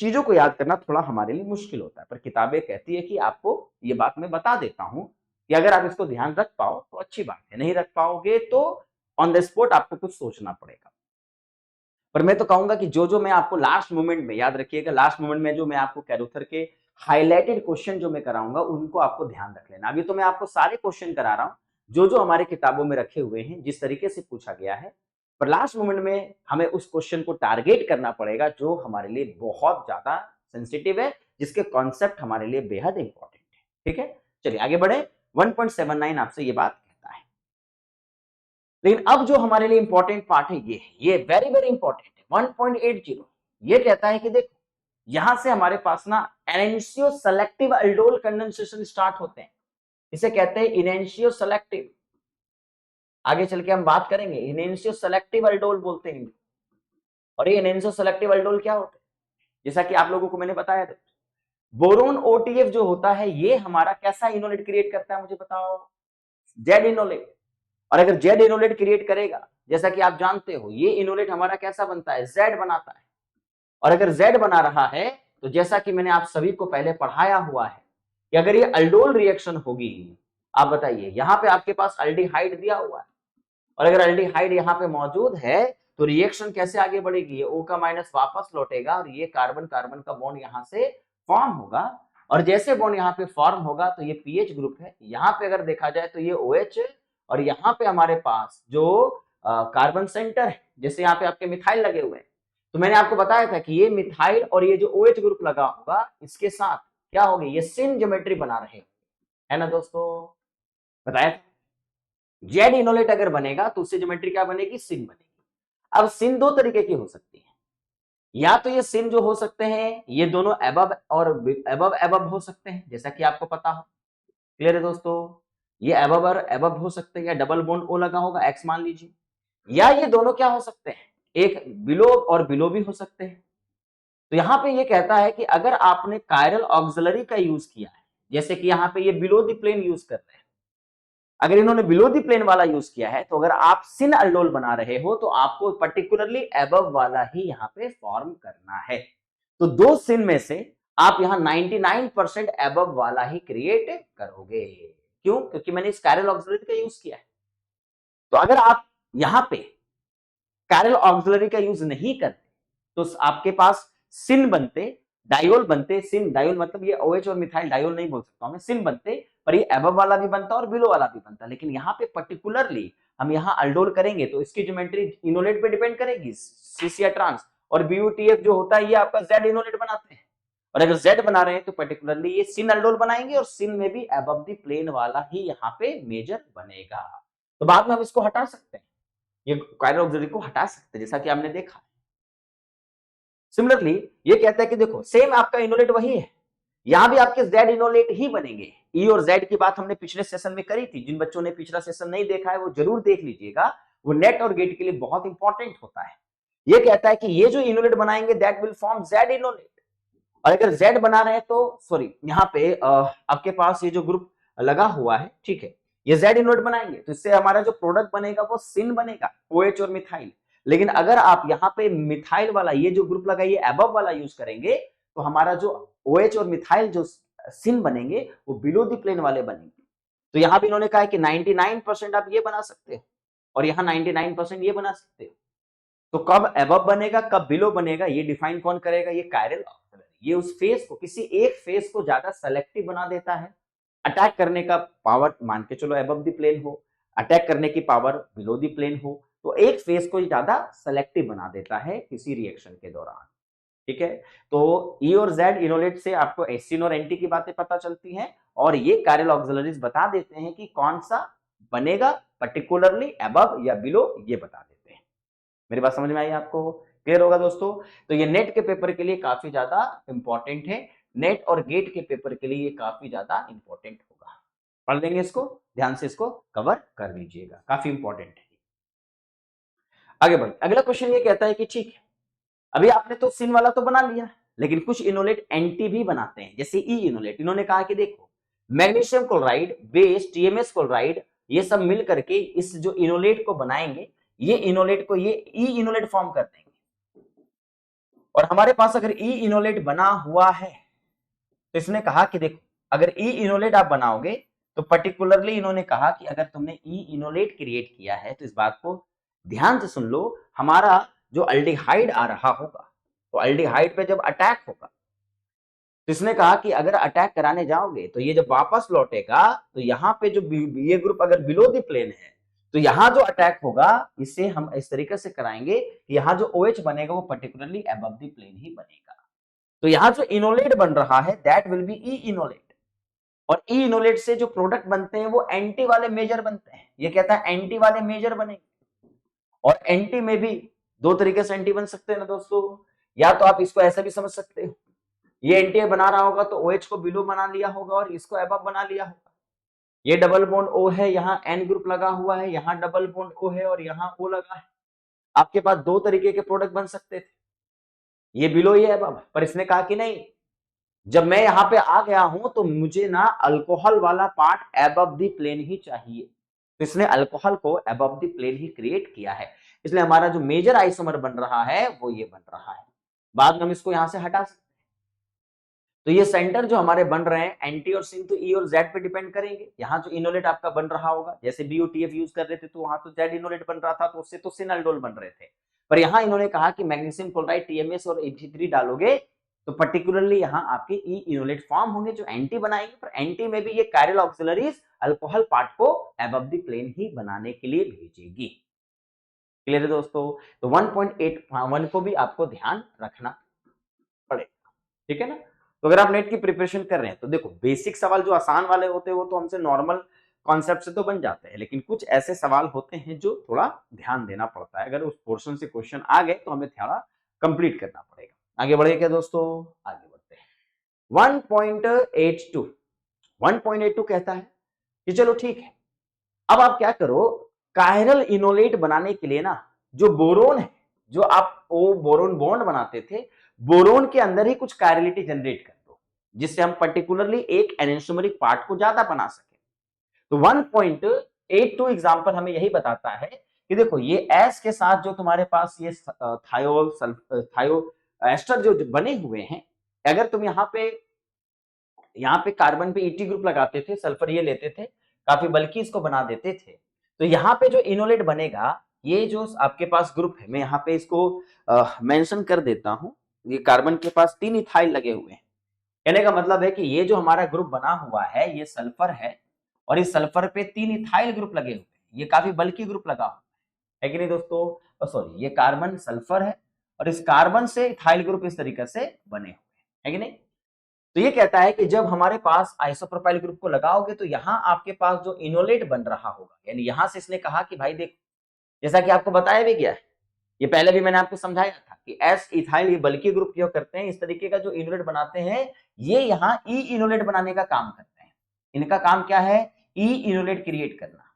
चीजों को याद करना थोड़ा हमारे लिए मुश्किल होता है, पर किताबें कहती है कि आपको ये बात मैं बता देता हूं कि अगर आप इसको ध्यान रख पाओ तो अच्छी बात है, नहीं रख पाओगे तो ऑन द स्पॉट आपको कुछ सोचना पड़ेगा। पर मैं तो कहूंगा कि जो जो मैं आपको लास्ट मोमेंट में, याद रखिएगा लास्ट मोमेंट में जो मैं आपको कैरोथर के हाईलाइटेड क्वेश्चन जो मैं कराऊंगा उनको आपको ध्यान रख लेना। अभी तो मैं आपको सारे क्वेश्चन करा रहा हूं जो जो हमारे किताबों में रखे हुए हैं, जिस तरीके से पूछा गया है, पर लास्ट मोमेंट में हमें उस क्वेश्चन को टारगेट करना पड़ेगा जो हमारे लिए बहुत ज्यादा सेंसिटिव है, जिसके कॉन्सेप्ट हमारे लिए बेहद इंपॉर्टेंट है। ठीक है, चलिए आगे बढ़े। 1.79 आपसे ये बात कहता है, लेकिन अब जो हमारे लिए इंपॉर्टेंट पार्ट है ये वेरी वेरी इंपॉर्टेंट है। 1.80 ये कहता है कि देखो यहां से हमारे पास ना एनेंशियो सेलेक्टिव अल्डोल कंडेंसेशन स्टार्ट होते हैं, इसे कहते हैं इनेंशियो सेलेक्टिव। आगे चल के हम बात करेंगे इनेंशियो सेलेक्टिव अल्डोल बोलते हैं। और ये इनेंशियो सेलेक्टिव अल्डोल क्या होता है, जैसा कि आप लोगों को मैंने बताया था, बोरोन ओटीएफ जो होता है ये हमारा कैसा इनोलेट क्रिएट करता है, मुझे बताओ? Z enolate. और अगर जेड इनोलेट क्रिएट करेगा, जैसा कि आप जानते हो ये इनोलेट हमारा कैसा बनता है? जेड बनाता है। और अगर जेड बना रहा है तो जैसा कि मैंने आप सभी को पहले पढ़ाया हुआ है कि अगर ये अल्डोल रिएक्शन होगी, आप बताइए यहां पे आपके पास अल्डिहाइड दिया हुआ है, और अगर अल्डिहाइड यहाँ पे मौजूद है तो रिएक्शन कैसे आगे बढ़ेगी? ये O का माइनस वापस लौटेगा और ये कार्बन कार्बन का बॉन्ड यहाँ से फॉर्म होगा। और जैसे बॉन्ड यहाँ पे फॉर्म होगा तो ये पीएच ग्रुप है, यहाँ पे अगर देखा जाए तो ये OH है, और यहाँ पे हमारे पास जो कार्बन सेंटर है, जैसे यहाँ पे आपके मिथाइल लगे हुए हैं, तो मैंने आपको बताया था कि ये मिथाइल और ये जो OH ग्रुप लगा होगा इसके साथ क्या होगी? ये सिन ज्योमेट्री बना रहे, है ना दोस्तों? बताया था। जेड इनोलेट अगर बनेगा तो उससे ज्योमेट्री क्या बनेगी? सिन बनेगी। अब सिन दो तरीके की हो सकती है, या तो ये सिन जो हो सकते हैं ये दोनों एबव और एबव एबव हो सकते हैं, जैसा कि आपको पता हो। क्लियर है दोस्तों, ये एबव और एबव हो सकते हैं, या डबल बॉन्ड ओ लगा होगा एक्स मान लीजिए, या ये दोनों क्या हो सकते हैं, एक बिलो और बिलो भी हो सकते हैं। तो यहां पे ये कहता है कि अगर आपने कायरल ऑक्सिलरी का यूज किया है, जैसे कि यहां पे ये बिलो द प्लेन यूज कर रहे हैं, अगर इन्होंने बिलो द प्लेन वाला यूज किया है, तो अगर आप सिन अल्डोल बना रहे हो तो आपको पर्टिकुलरली एबव वाला ही यहां पे फॉर्म करना है। तो दो सिन में से आप यहां 99% एबव वाला ही क्रिएट करोगे। क्यों? क्योंकि मैंने इस कायरल ऑक्सिलरी का यूज किया है। तो अगर आप यहां पे कायरल ऑक्सिलरी का यूज नहीं करते तो आपके पास सिन बनते, डायोल बनते, सिन डायोल मतलब ये OH और मिथाइल डायोल नहीं बोल सकता मैं, सिन बनते, पर ये एबव वाला भी बनता और बिलो वाला भी बनता। लेकिन यहाँ पे पर्टिकुलरली हम यहाँ अल्डोल करेंगे तो इसकी ज्योमेट्री इनोलेट पे डिपेंड करेगी, सिस या ट्रांस, और BUTF जो होता है ये आपका जेड इनोलेट बनाते हैं। और अगर जेड बना रहे हैं तो पर्टिकुलरली ये सिन अल्डोल बनाएंगे, और सिन में भी एबव द प्लेन वाला ही यहाँ पे मेजर बनेगा। तो बाद में हम इसको हटा सकते हैं, ये कायरल ऑक्सिलरी को हटा सकते हैं, जैसा कि आपने देखा। सिमिलरली ये कहता है कि देखो सेम आपका इनोलेट वही है, यहां भी आपके जेड इनोलेट ही बनेंगे। ई और जेड की बात हमने पिछले सेशन में करी थी, जिन बच्चों ने पिछला सेशन नहीं देखा है वो जरूर देख लीजिएगा, वो नेट और गेट के लिए बहुत इंपॉर्टेंट होता है। ये कहता है कि ये जो इनोलेट बनाएंगे that will form Z enolate, और अगर जेड बना रहे हैं तो सॉरी यहाँ पे आपके पास ये जो ग्रुप लगा हुआ है, ठीक है, ये जेड इनोलेट बनाएंगे तो इससे हमारा जो प्रोडक्ट बनेगा वो सिन बनेगा, OH और मिथाइल। लेकिन अगर आप यहाँ पे मिथाइल वाला ये जो ग्रुप लगा ये एबव वाला यूज करेंगे तो हमारा जो OH और मिथाइल जो सिन बनेंगे वो बिलो द प्लेन वाले बनेंगे। तो यहाँ भी इन्होंने कहा है कि 99% आप ये बना सकते हो और यहाँ 99% ये बना सकते हो। तो कब एबव बनेगा कब बिलो बनेगा ये डिफाइन कौन करेगा, ये कायरल ऑक्सिलरी। ये उस फेस को, किसी एक फेस को ज्यादा सेलेक्टिव बना देता है, अटैक करने का पावर मान के चलो एबव द प्लेन हो, अटैक करने की पावर बिलो द प्लेन हो, तो एक फेस को ज्यादा सेलेक्टिव बना देता है किसी रिएक्शन के दौरान। ठीक है, तो ई और जेड इनोलेट से आपको एसिन और एंटी की बातें पता चलती हैं, और ये कायरल ऑक्सिलरीज बता देते हैं कि कौन सा बनेगा, पर्टिकुलरली अबव या बिलो ये बता देते हैं। मेरी बात समझ में आई आपको? क्लियर होगा दोस्तों? तो ये नेट के पेपर के लिए काफी ज्यादा इंपॉर्टेंट है, नेट और गेट के पेपर के लिए ये काफी ज्यादा इंपॉर्टेंट होगा। पढ़ लेंगे इसको, ध्यान से इसको कवर कर लीजिएगा, काफी इंपॉर्टेंट है। आगे बढ़, अगला क्वेश्चन ये कहता है कि ठीक है, अभी आपने तो सिन वाला तो बना लिया, लेकिन कुछ इनोलेट एंटी भी बनाते हैं, जैसे ई इनोलेट। इन्होंने कहा कि देखो magnesium chloride, base, TMS chloride, ये सब मिल करके इस जो इनोलेट को बनाएंगे, ये इनोलेट को ये ई इनोलेट फॉर्म कर देंगे। और हमारे पास अगर ई इनोलेट बना हुआ है तो इसने कहा कि देखो अगर ई इनोलेट आप बनाओगे तो पर्टिकुलरली इन्होंने कहा कि अगर तुमने ई इनोलेट क्रिएट किया है तो इस बात को ध्यान से सुन लो, हमारा जो अल्डिहाइड आ रहा होगा तो अल्डिहाइड पे जब अटैक होगा तो इसने कहा कि अगर अटैक कराने जाओगे तो ये जब वापस लौटेगा तो यहाँ पे जो ये ग्रुप अगर बिलो द प्लेन है तो यहाँ जो अटैक होगा इसे हम इस तरीके से कराएंगे कि यहाँ जो OH बनेगा वो पर्टिकुलरली अबव द प्लेन ही बनेगा। तो यहाँ जो इनोलेट बन रहा है that will be E enolate, और ई इनोलेट से जो प्रोडक्ट बनते हैं वो एंटी वाले मेजर बनते हैं। ये कहता है एंटी वाले मेजर बनेंगे, और एंटी में भी दो तरीके से एंटी बन सकते हैं ना दोस्तों, या तो आप इसको ऐसा भी समझ सकते हो, ये एंटी बना रहा होगा तो OH को बिलो बना लिया होगा और इसको अबव बना लिया होगा। ये डबल बॉन्ड O है, यहाँ N ग्रुप लगा हुआ है, यहाँ डबल बॉन्ड O है और यहाँ O लगा है। आपके पास दो तरीके के प्रोडक्ट बन सकते थे, ये बिलो ये अबव, पर इसने कहा कि नहीं, जब मैं यहां पे आ गया हूं तो मुझे ना अल्कोहल वाला पार्ट अबव द प्लेन ही चाहिए, तो इसने अल्कोहल को अबव द प्लेन ही क्रिएट किया है, इसलिए हमारा जो मेजर आइसोमर बन रहा है वो ये बन रहा है। बाद में हम इसको यहां से हटा सकते हैं। तो ये सेंटर जो हमारे बन रहे हैं एंटी और सिन तो ई और जेड पे डिपेंड करेंगे। यहाँ जो इनोलेट आपका बन रहा होगा, जैसे BOTF यूज कर रहे थे तो वहां तो जेड इनोलेट बन रहा था तो उससे तो सिन अल्डोल बन रहे थे, पर यहाँ इन्होंने कहा कि मैग्नीशियम क्लोराइड, TMS और AG3 डालोगे तो पर्टिकुलरली यहाँ आपके ई इनोलेट फॉर्म होंगे जो एंटी बनाएंगे, पर एंटी में भी ये कायरल ऑक्सिलरीज अल्कोहल पार्ट को अबव द प्लेन ही बनाने के लिए भेजेगी। क्लियर है दोस्तों? तो 1.81 को भी आपको ध्यान रखना पड़ेगा, ठीक है ना? तो अगर आप नेट की प्रिपरेशन कर रहे हैं तो देखो बेसिक सवाल जो आसान वाले होते हैं वो तो हमसे नॉर्मल कॉन्सेप्ट से तो बन जाते हैं, लेकिन कुछ ऐसे सवाल होते हैं जो थोड़ा ध्यान देना पड़ता है। अगर उस पोर्शन से क्वेश्चन आ गए तो हमें थोड़ा कंप्लीट करना पड़ेगा। आगे बढ़े क्या दोस्तों? आगे बढ़ते हैं। 1.82 1.82 कहता है कि चलो ठीक है, अब आप क्या करो, कायरल इनोलेट बनाने के लिए ना जो बोरोन है, जो आप वो बोरोन बॉन्ड बनाते थे, बोरोन के अंदर ही कुछ कायरलिटी जनरेट कर दो, जिससे हम पर्टिकुलरली एक एनेंसोमेरिक पार्ट को ज्यादा बना सके। तो 1.82 एग्जांपल हमें यही बताता है कि देखो ये एस के साथ जो तुम्हारे पास ये थायो एस्टर जो बने हुए हैं, अगर तुम यहाँ पे कार्बन पे ईटी ग्रुप लगाते थे, सल्फर ये लेते थे, काफी बल्कि इसको बना देते थे, तो यहाँ पे जो इनोलेट बनेगा, ये जो आपके पास ग्रुप है, मैं यहाँ पे इसको मेंशन कर देता हूं, ये कार्बन के पास 3 इथाइल लगे हुए हैं। कहने का मतलब है कि ये जो हमारा ग्रुप बना हुआ है ये सल्फर है, और इस सल्फर पे 3 इथाइल ग्रुप लगे हुए हैं, ये काफी बल्कि ग्रुप लगा हुआ है कि नहीं दोस्तों? सॉरी, ये कार्बन सल्फर है और इस कार्बन से इथाइल ग्रुप इस तरीके से बने हुए हैं कि नहीं? तो ये कहता है कि जब हमारे पास आइसोप्रोपाइल ग्रुप को लगाओगे तो यहां आपके पास जो इनोलेट बन रहा होगा, यानी यहां से इसने कहा कि भाई देख, जैसा कि आपको बताया भी गया है, ये पहले भी मैंने आपको समझाया था कि एस इथाइल ये बल्कि ग्रुप क्यों करते हैं, इस तरीके का जो इनोलेट बनाते हैं, ये यहाँ ई इनोलेट बनाने का काम करते हैं। इनका काम क्या है? ई इनोलेट क्रिएट करना।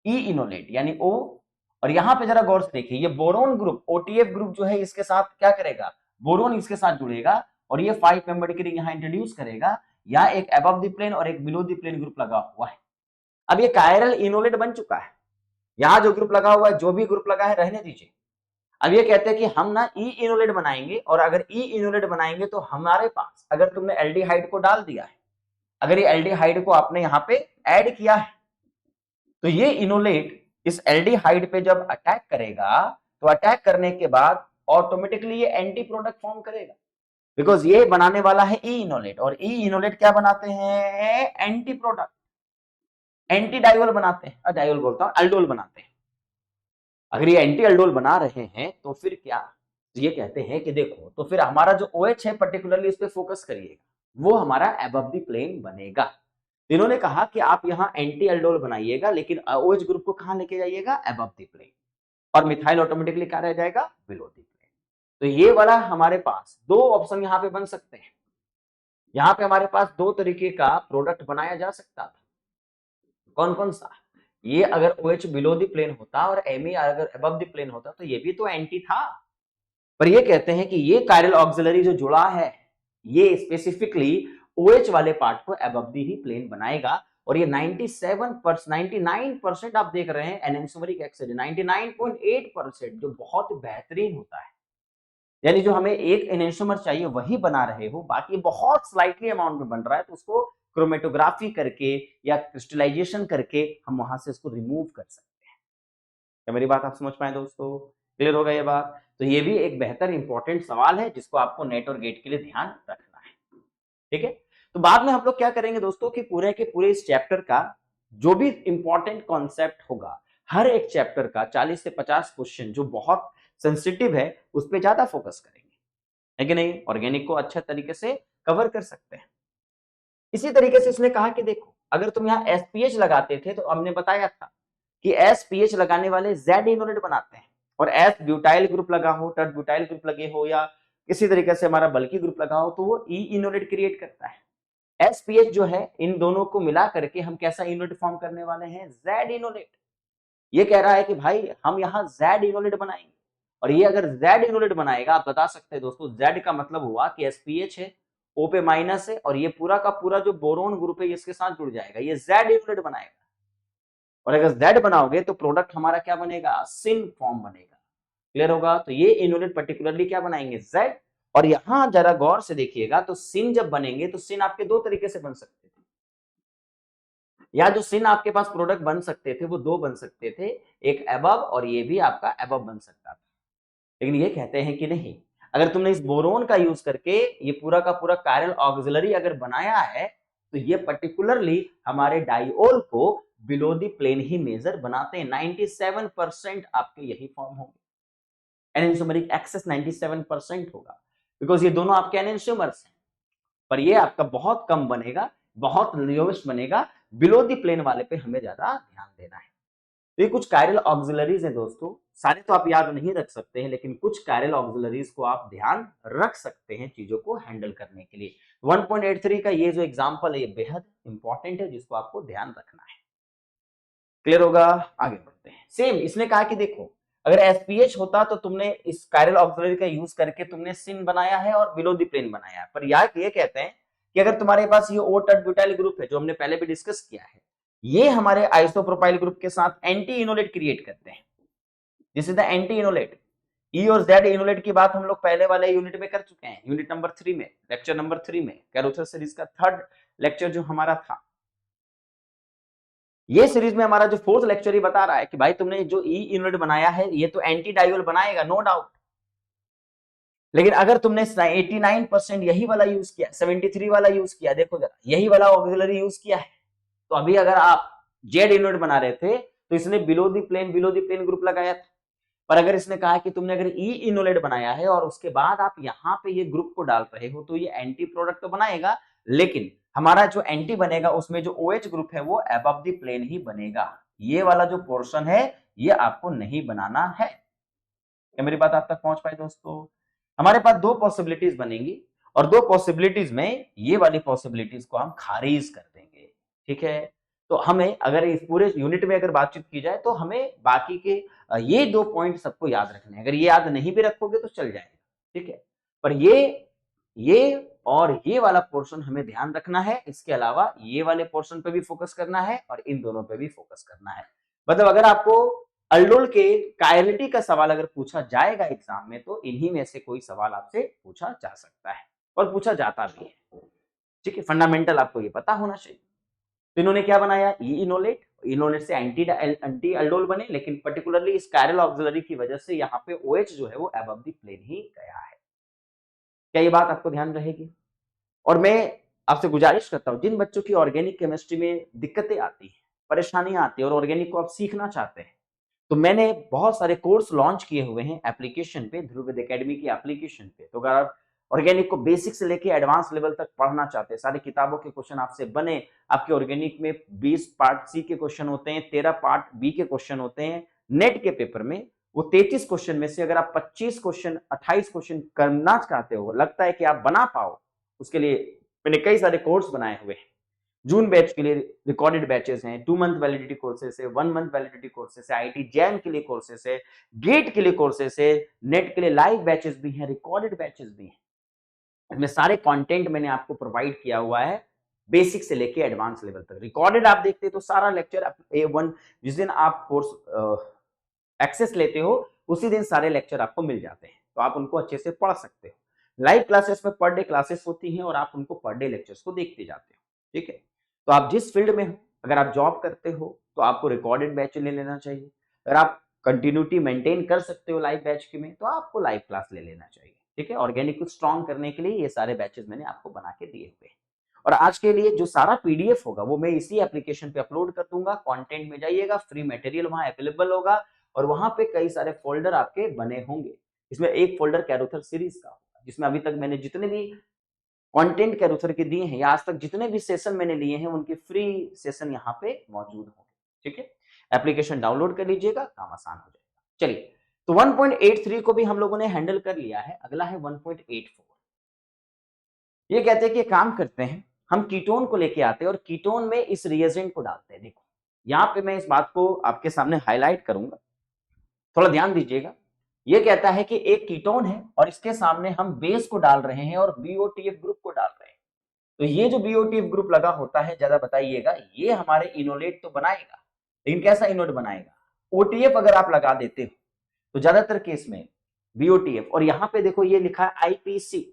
ई इनोलेट यानी ओ, और यहां पे जरा गौर से देखिए, ये बोरोन ग्रुप ओटीएफ ग्रुप जो है इसके साथ क्या करेगा, बोरोन इसके साथ जुड़ेगा और ये 5 मेंबर्ड के लिए यहां इंट्रोड्यूस करेगा, या एक अबव द प्लेन और एक बिलो द प्लेन ग्रुप लगा हुआ है। अब ये कायरल इनोलेट बन चुका है, यहां जो ग्रुप लगा हुआ है, जो भी ग्रुप लगा है रहने दीजिए। अब ये कहते हैं कि हम ना ई इनोलेट बनाएंगे, और अगर ई इनोलेट बनाएंगे तो हमारे पास, अगर तुमने एल्डिहाइड को डाल दिया है, अगर ये एल्डिहाइड को आपने यहाँ पे ऐड किया है, तो ये इनोलेट इस एल्डिहाइड पे जब अटैक करेगा, तो अटैक करने के बाद ऑटोमेटिकली ये एंटी प्रोडक्ट फॉर्म करेगा, बिकॉज ये बनाने वाला है ई इनोलेट, और ई इनोलेट क्या बनाते हैं? एंटी प्रोडक्ट, एंटी डाइवल बनाते हैं, डाइवल बोलता हूं, अल्डोल बनाते हैं। अगर ये एंटी अल्डोल बना रहे हैं तो फिर क्या, तो ये कहते हैं कि देखो, तो फिर हमारा जो OH है पर्टिकुलरली इस पे फोकस करिएगा, वो हमारा अबव द प्लेन बनेगा। इन्होंने कहा कि आप यहाँ एंटी अल्डोल बनाइएगा, लेकिन OH ग्रुप को कहां लेके जाइएगा? अबव द प्लेन, और मिथाइल ऑटोमेटिकली क्या रह जाएगा? Below the plane. तो ये वाला हमारे पास दो ऑप्शन यहाँ पे बन सकते हैं, यहाँ पे हमारे पास दो तरीके का प्रोडक्ट बनाया जा सकता था। कौन कौन सा? ये अगर OH बिलो द प्लेन होता और Me अगर अबव द प्लेन होता तो ये भी तो एंटी था, पर ये कहते हैं कि ये कायरल ऑक्सिलरी जो जुड़ा है, ये स्पेसिफिकली OH वाले पार्ट को अबव द ही प्लेन बनाएगा, और ये 99% आप देख रहे हैं एनेंसोमेरिक एक्सिड 99.8% जो बहुत बेहतरीन होता है, यानी जो हमें एक एनेंसोमर चाहिए वही बना रहे हो, बाकी बहुत स्लाइटली अमाउंट में बन रहा है, तो उसको क्रोमेटोग्राफी करके या क्रिस्टलाइजेशन करके हम वहां से इसको रिमूव कर सकते हैं। क्या मेरी बात आप समझ पाए दोस्तों? क्लियर हो गया ये बात? तो ये भी एक बेहतर इंपॉर्टेंट सवाल है जिसको आपको नेट और गेट के लिए ध्यान रखना है, ठीक है? तो बाद में हम लोग क्या करेंगे दोस्तों कि पूरे के पूरे इस चैप्टर का जो भी इंपॉर्टेंट कॉन्सेप्ट होगा, हर एक चैप्टर का 40 से 50 क्वेश्चन जो बहुत सेंसिटिव है उस पर ज्यादा फोकस करेंगे, है कि नहीं? ऑर्गेनिक को अच्छे तरीके से कवर कर सकते हैं। इसी तरीके से इसने कहा कि देखो, अगर तुम यहाँ SPH लगाते थे तो हमने बताया था कि SPH लगाने वाले Z इनोलेट बनाते हैं, और S ब्यूटाइल ग्रुप लगा हो, टर्ट ब्यूटाइल ग्रुप लगे हो, या किसी तरीके से हमारा बल्कि ग्रुप लगा हो, तो वो E इनोलेट क्रिएट करता है। SPH जो है, इन दोनों को मिला करके हम कैसा इनोलेट फॉर्म करने वाले हैं? Z enolate. ये कह रहा है कि भाई हम यहाँ Z इनोलेट बनाएंगे, और ये अगर Z इनोलेट बनाएगा, आप बता सकते हैं दोस्तों, Z का मतलब हुआ कि SPH है, O पे माइनस है, और ये पूरा का पूरा जो बोरोन ग्रुप है इसके साथ जुड़ जाएगा, ये Z इनोलेट बनाएगा, और अगर Z बनाओगे तो प्रोडक्ट हमारा क्या बनेगा? सिन फॉर्म बनेगा। क्लियर होगा? तो ये इनोलेट पर्टिकुलरली क्या बनाएंगे? Z। और यहां जरा गौर से देखिएगा, तो सिन जब बनेंगे तो सिन आपके दो तरीके से बन सकते थे, या जो सिन आपके पास प्रोडक्ट बन सकते थे वो दो बन सकते थे, एक अबव और ये भी आपका अबव बन सकता था। लेकिन ये कहते हैं कि नहीं, अगर तुमने इस बोरोन का यूज करके ये पूरा का पूरा कायरल ऑक्सिलरी अगर बनाया है, तो ये पर्टिकुलरली हमारे डाइओल को बिलो द प्लेन ही मेजर बनाते हैं। 97% आपके यही फॉर्म होंगे, एनेंसोमेरिक एक्सेस 97% होगा, बिकॉज ये दोनों आपके एनेंसोमर्स हैं, पर ये आपका बहुत कम बनेगा, बहुत लोएस्ट बनेगा, बिलो द प्लेन वाले पे हमें ज्यादा ध्यान देना है। तो ये कुछ कायरल ऑक्सिलरीज हैं दोस्तों, सारे तो आप याद नहीं रख सकते हैं, लेकिन कुछ कायरल ऑक्सिलरीज को आप ध्यान रख सकते हैं चीजों को हैंडल करने के लिए। 1.83 का ये जो एग्जांपल है ये बेहद इंपॉर्टेंट है, जिसको आपको ध्यान रखना है। क्लियर होगा? आगे बढ़ते हैं। सेम इसने कहा कि देखो, अगर एसपीएच होता तो तुमने इस कायरल ऑक्सिलरी का यूज करके तुमने सिन बनाया है और बिलो द प्लेन बनाया है, पर यार ये कहते हैं कि अगर तुम्हारे पास ये ओ टर्ट ब्यूटाइल ग्रुप है, जो हमने पहले भी डिस्कस किया है, ये हमारे आइसोप्रोपाइल ग्रुप के साथ एंटी इनोलेट क्रिएट करते हैं। This is the anti enolate. E और जेड इनोलेट की बात हम लोग पहले वाले यूनिट में कर चुके हैं, यूनिट नंबर 3 में, लेक्चर नंबर 3 में, कैरोथर सीरीज का थर्ड लेक्चर जो हमारा था। ये सीरीज में हमारा जो फोर्थ लेक्चर ही बता रहा है कि भाई तुमने जो ई इनोलेट बनाया है ये तो एंटी डाइवल बनाएगा, नो डाउट, लेकिन अगर तुमने 89% यही वाला यूज किया, 73 वाला यूज किया, देखो जरा यही वाला ऑक्सिलरी यूज किया है, तो अभी अगर आप जेड इनोलेट बना रहे थे तो इसने बिलो द प्लेन ग्रुप लगाया था। पर अगर इसने कहा कि तुमने अगर ई इनोलेट बनाया है और उसके बाद आप यहां पे ये ग्रुप को डाल रहे हो, तो ये एंटी प्रोडक्ट तो बनाएगा, लेकिन हमारा जो एंटी बनेगा उसमें जो OH ग्रुप है वो अबव द प्लेन ही बनेगा। ये वाला जो पोर्शन है ये आपको नहीं बनाना है। क्या मेरी बात आप तक पहुंच पाई दोस्तों? हमारे पास दो पॉसिबिलिटीज बनेंगी और दो पॉसिबिलिटीज में ये वाली पॉसिबिलिटीज को हम खारिज कर देंगे, ठीक है? तो हमें अगर इस पूरे यूनिट में अगर बातचीत की जाए तो हमें बाकी के ये दो पॉइंट सबको याद रखने हैं। अगर ये याद नहीं भी रखोगे तो चल जाएगा, ठीक है? पर ये और ये वाला पोर्शन हमें ध्यान रखना है, इसके अलावा ये वाले पोर्शन पे भी फोकस करना है और इन दोनों पे भी फोकस करना है। मतलब अगर आपको अल्डोल के कायलिटी का सवाल अगर पूछा जाएगा एग्जाम में, तो इन्हीं में से कोई सवाल आपसे पूछा जा सकता है और पूछा जाता भी है, ठीक है? फंडामेंटल आपको ये पता होना चाहिए। तो इन्होंने क्या बनाया, ई इनोलेट, इनोलेट से एंटी अल्डोल बने, लेकिन पर्टिकुलरली इस कायरल ऑक्सिलरी की वजह से यहाँ पे OH जो है वो अबव द प्लेन ही गया है। क्या ये बात आपको ध्यान रहेगी? और मैं आपसे गुजारिश करता हूं, जिन बच्चों की ऑर्गेनिक केमिस्ट्री में दिक्कतें आती हैं, परेशानियां आती है और ऑर्गेनिक को आप सीखना चाहते हैं, तो मैंने बहुत सारे कोर्स लॉन्च किए हुए हैं एप्लीकेशन पे, ध्रुव एकेडमी की एप्लीकेशन पे। तो अगर आप ऑर्गेनिक को बेसिक से लेके एडवांस लेवल तक पढ़ना चाहते हैं, सारी किताबों के क्वेश्चन आपसे बने, आपके ऑर्गेनिक में 20 पार्ट सी के क्वेश्चन होते हैं, 13 पार्ट बी के क्वेश्चन होते हैं, नेट के पेपर में वो 33 क्वेश्चन में से अगर आप 25 क्वेश्चन 28 क्वेश्चन करना चाहते हो, लगता है कि आप बना पाओ, उसके लिए मैंने कई सारे कोर्स बनाए हुए हैं। जून बैच के लिए रिकॉर्डेड बैचेस हैं, 2 मंथ वैलिडिटी कोर्सेस है, 1 मंथ वैलिडिटी कोर्सेस है, आईटी जैम के लिए कोर्सेस है, गेट के लिए कोर्सेस है, नेट के लिए लाइव बैचेस भी हैं, रिकॉर्डेड बैचेस भी हैं। इसमें सारे कंटेंट मैंने आपको प्रोवाइड किया हुआ है, बेसिक से लेके एडवांस लेवल तक। रिकॉर्डेड आप देखते तो सारा लेक्चर A1 जिस दिन आप कोर्स एक्सेस लेते हो उसी दिन सारे लेक्चर आपको मिल जाते हैं, तो आप उनको अच्छे से पढ़ सकते हो। लाइव क्लासेस में पर डे क्लासेस होती हैं और आप उनको पर डे लेक्चर्स को देखते जाते हो, ठीक है? तो आप जिस फील्ड में हो, अगर आप जॉब करते हो तो आपको रिकॉर्डेड बैच ले लेना चाहिए। अगर आप कंटिन्यूटी मेंटेन कर सकते हो लाइव बैच के में, तो आपको लाइव क्लास ले लेना चाहिए, ठीक है? ऑर्गेनिक को स्ट्रॉन्ग करने के लिए ये सारे बैचेस मैंने आपको बना के दिए हुए हैं। और आज के लिए जो सारा पीडीएफ होगा वो मैं इसी एप्लीकेशन पे अपलोड कर दूंगा। कंटेंट में जाइएगा, फ्री मटेरियल वहां अवेलेबल होगा और वहां पे कई सारे फोल्डर आपके बने होंगे। इसमें एक फोल्डर कैरोथर सीरीज का होगा, जिसमें अभी तक मैंने जितने भी कंटेंट कैरोथर के दिए हैं या आज तक जितने भी सेशन मैंने लिए हैं उनके फ्री सेशन यहाँ पे मौजूद होंगे, ठीक है? एप्लीकेशन डाउनलोड कर लीजिएगा, काम आसान हो जाएगा। चलिए, तो 1.83 को भी हम लोगों ने हैंडल कर लिया है। अगला है 1.84। ये कहते हैं कि काम करते हैं, हम कीटोन को लेके आते हैं और कीटोन में इस रिएजेंट को डालते हैं। देखो यहाँ पे मैं इस बात को आपके सामने हाईलाइट करूंगा, थोड़ा ध्यान दीजिएगा। ये कहता है कि एक कीटोन है और इसके सामने हम बेस को डाल रहे हैं और BOTF ग्रुप को डाल रहे हैं। तो ये जो BOTF ग्रुप लगा होता है, ज्यादा बताइएगा, ये हमारे इनोलेट तो बनाएगा, लेकिन कैसा इनोलेट बनाएगा? OTF अगर आप लगा देते हो तो ज्यादातर केस में BOTF, और यहाँ पे देखो ये लिखा है IPC।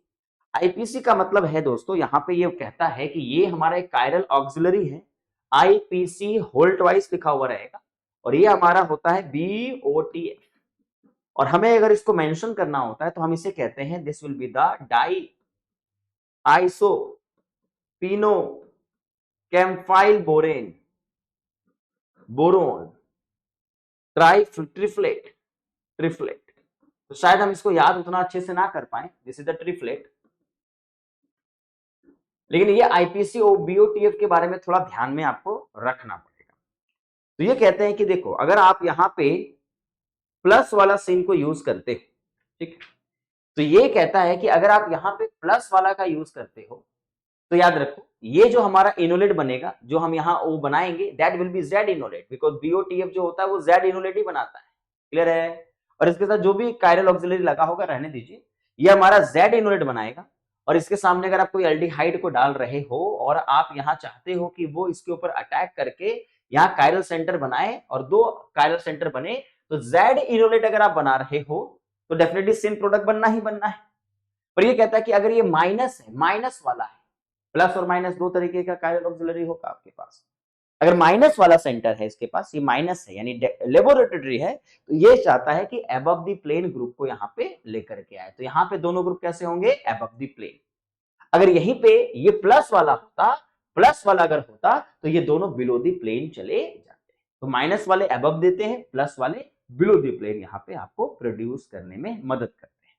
आईपीसी का मतलब है दोस्तों, यहां पे ये कहता है कि ये हमारा एक कायरल ऑक्सिलरी है, आईपीसी होल्ट वाइज लिखा हुआ रहेगा, और ये हमारा होता है BOTF। और हमें अगर इसको मेंशन करना होता है तो हम इसे कहते हैं this will be the di isopinocampheyl boron triflate. तो शायद हम इसको याद उतना अच्छे से ना कर पाए, दिस इज द ट्रिफ्लेट, लेकिन ये आईपीसी और BOTF के बारे में थोड़ा ध्यान में आपको रखना पड़ेगा। तो ये कहते हैं कि देखो अगर आप यहाँ पे प्लस वाला सिन को यूज करते हो, ठीक, तो ये कहता है कि अगर आप यहाँ पे प्लस वाला का यूज करते हो तो याद रखो ये जो हमारा इनोलेट बनेगा, जो हम यहाँ वो बनाएंगे, that will be Z enolate, because BOTf जो होता है वो जेड इनोलेट ही बनाता है। क्लियर है? और इसके साथ जो भी कायरल ऑक्सिलरी लगा होगा रहने दीजिए, ये हमारा जेड इनोलेट बनाएगा। और इसके सामने अगर आप कोई एल्डिहाइड को डाल रहे हो और आप यहाँ चाहते हो कि वो इसके ऊपर अटैक करके यहाँ कायरल सेंटर बनाए और दो कायरल सेंटर बने, तो जेड इनोलेट अगर आप बना रहे हो तो डेफिनेटली सिन प्रोडक्ट बनना ही बनना है। पर ये कहता है कि अगर ये माइनस है, माइनस वाला है, प्लस और माइनस दो तरीके का कायरल ऑक्सिलरी होगा आपके पास। अगर माइनस वाला सेंटर है इसके पास, ये माइनस है यानी लेबोरेटरी है, तो ये चाहता है कि अबव द प्लेन ग्रुप को यहाँ पे लेकर के आए। तो यहाँ पे दोनों ग्रुप कैसे होंगे? Above the plane. अगर यहीं पे ये प्लस वाला होता, प्लस वाला अगर होता तो ये दोनों बिलो द प्लेन चले जाते। तो माइनस वाले अबव देते हैं, प्लस वाले बिलो द प्लेन यहाँ पे आपको प्रोड्यूस करने में मदद करते हैं।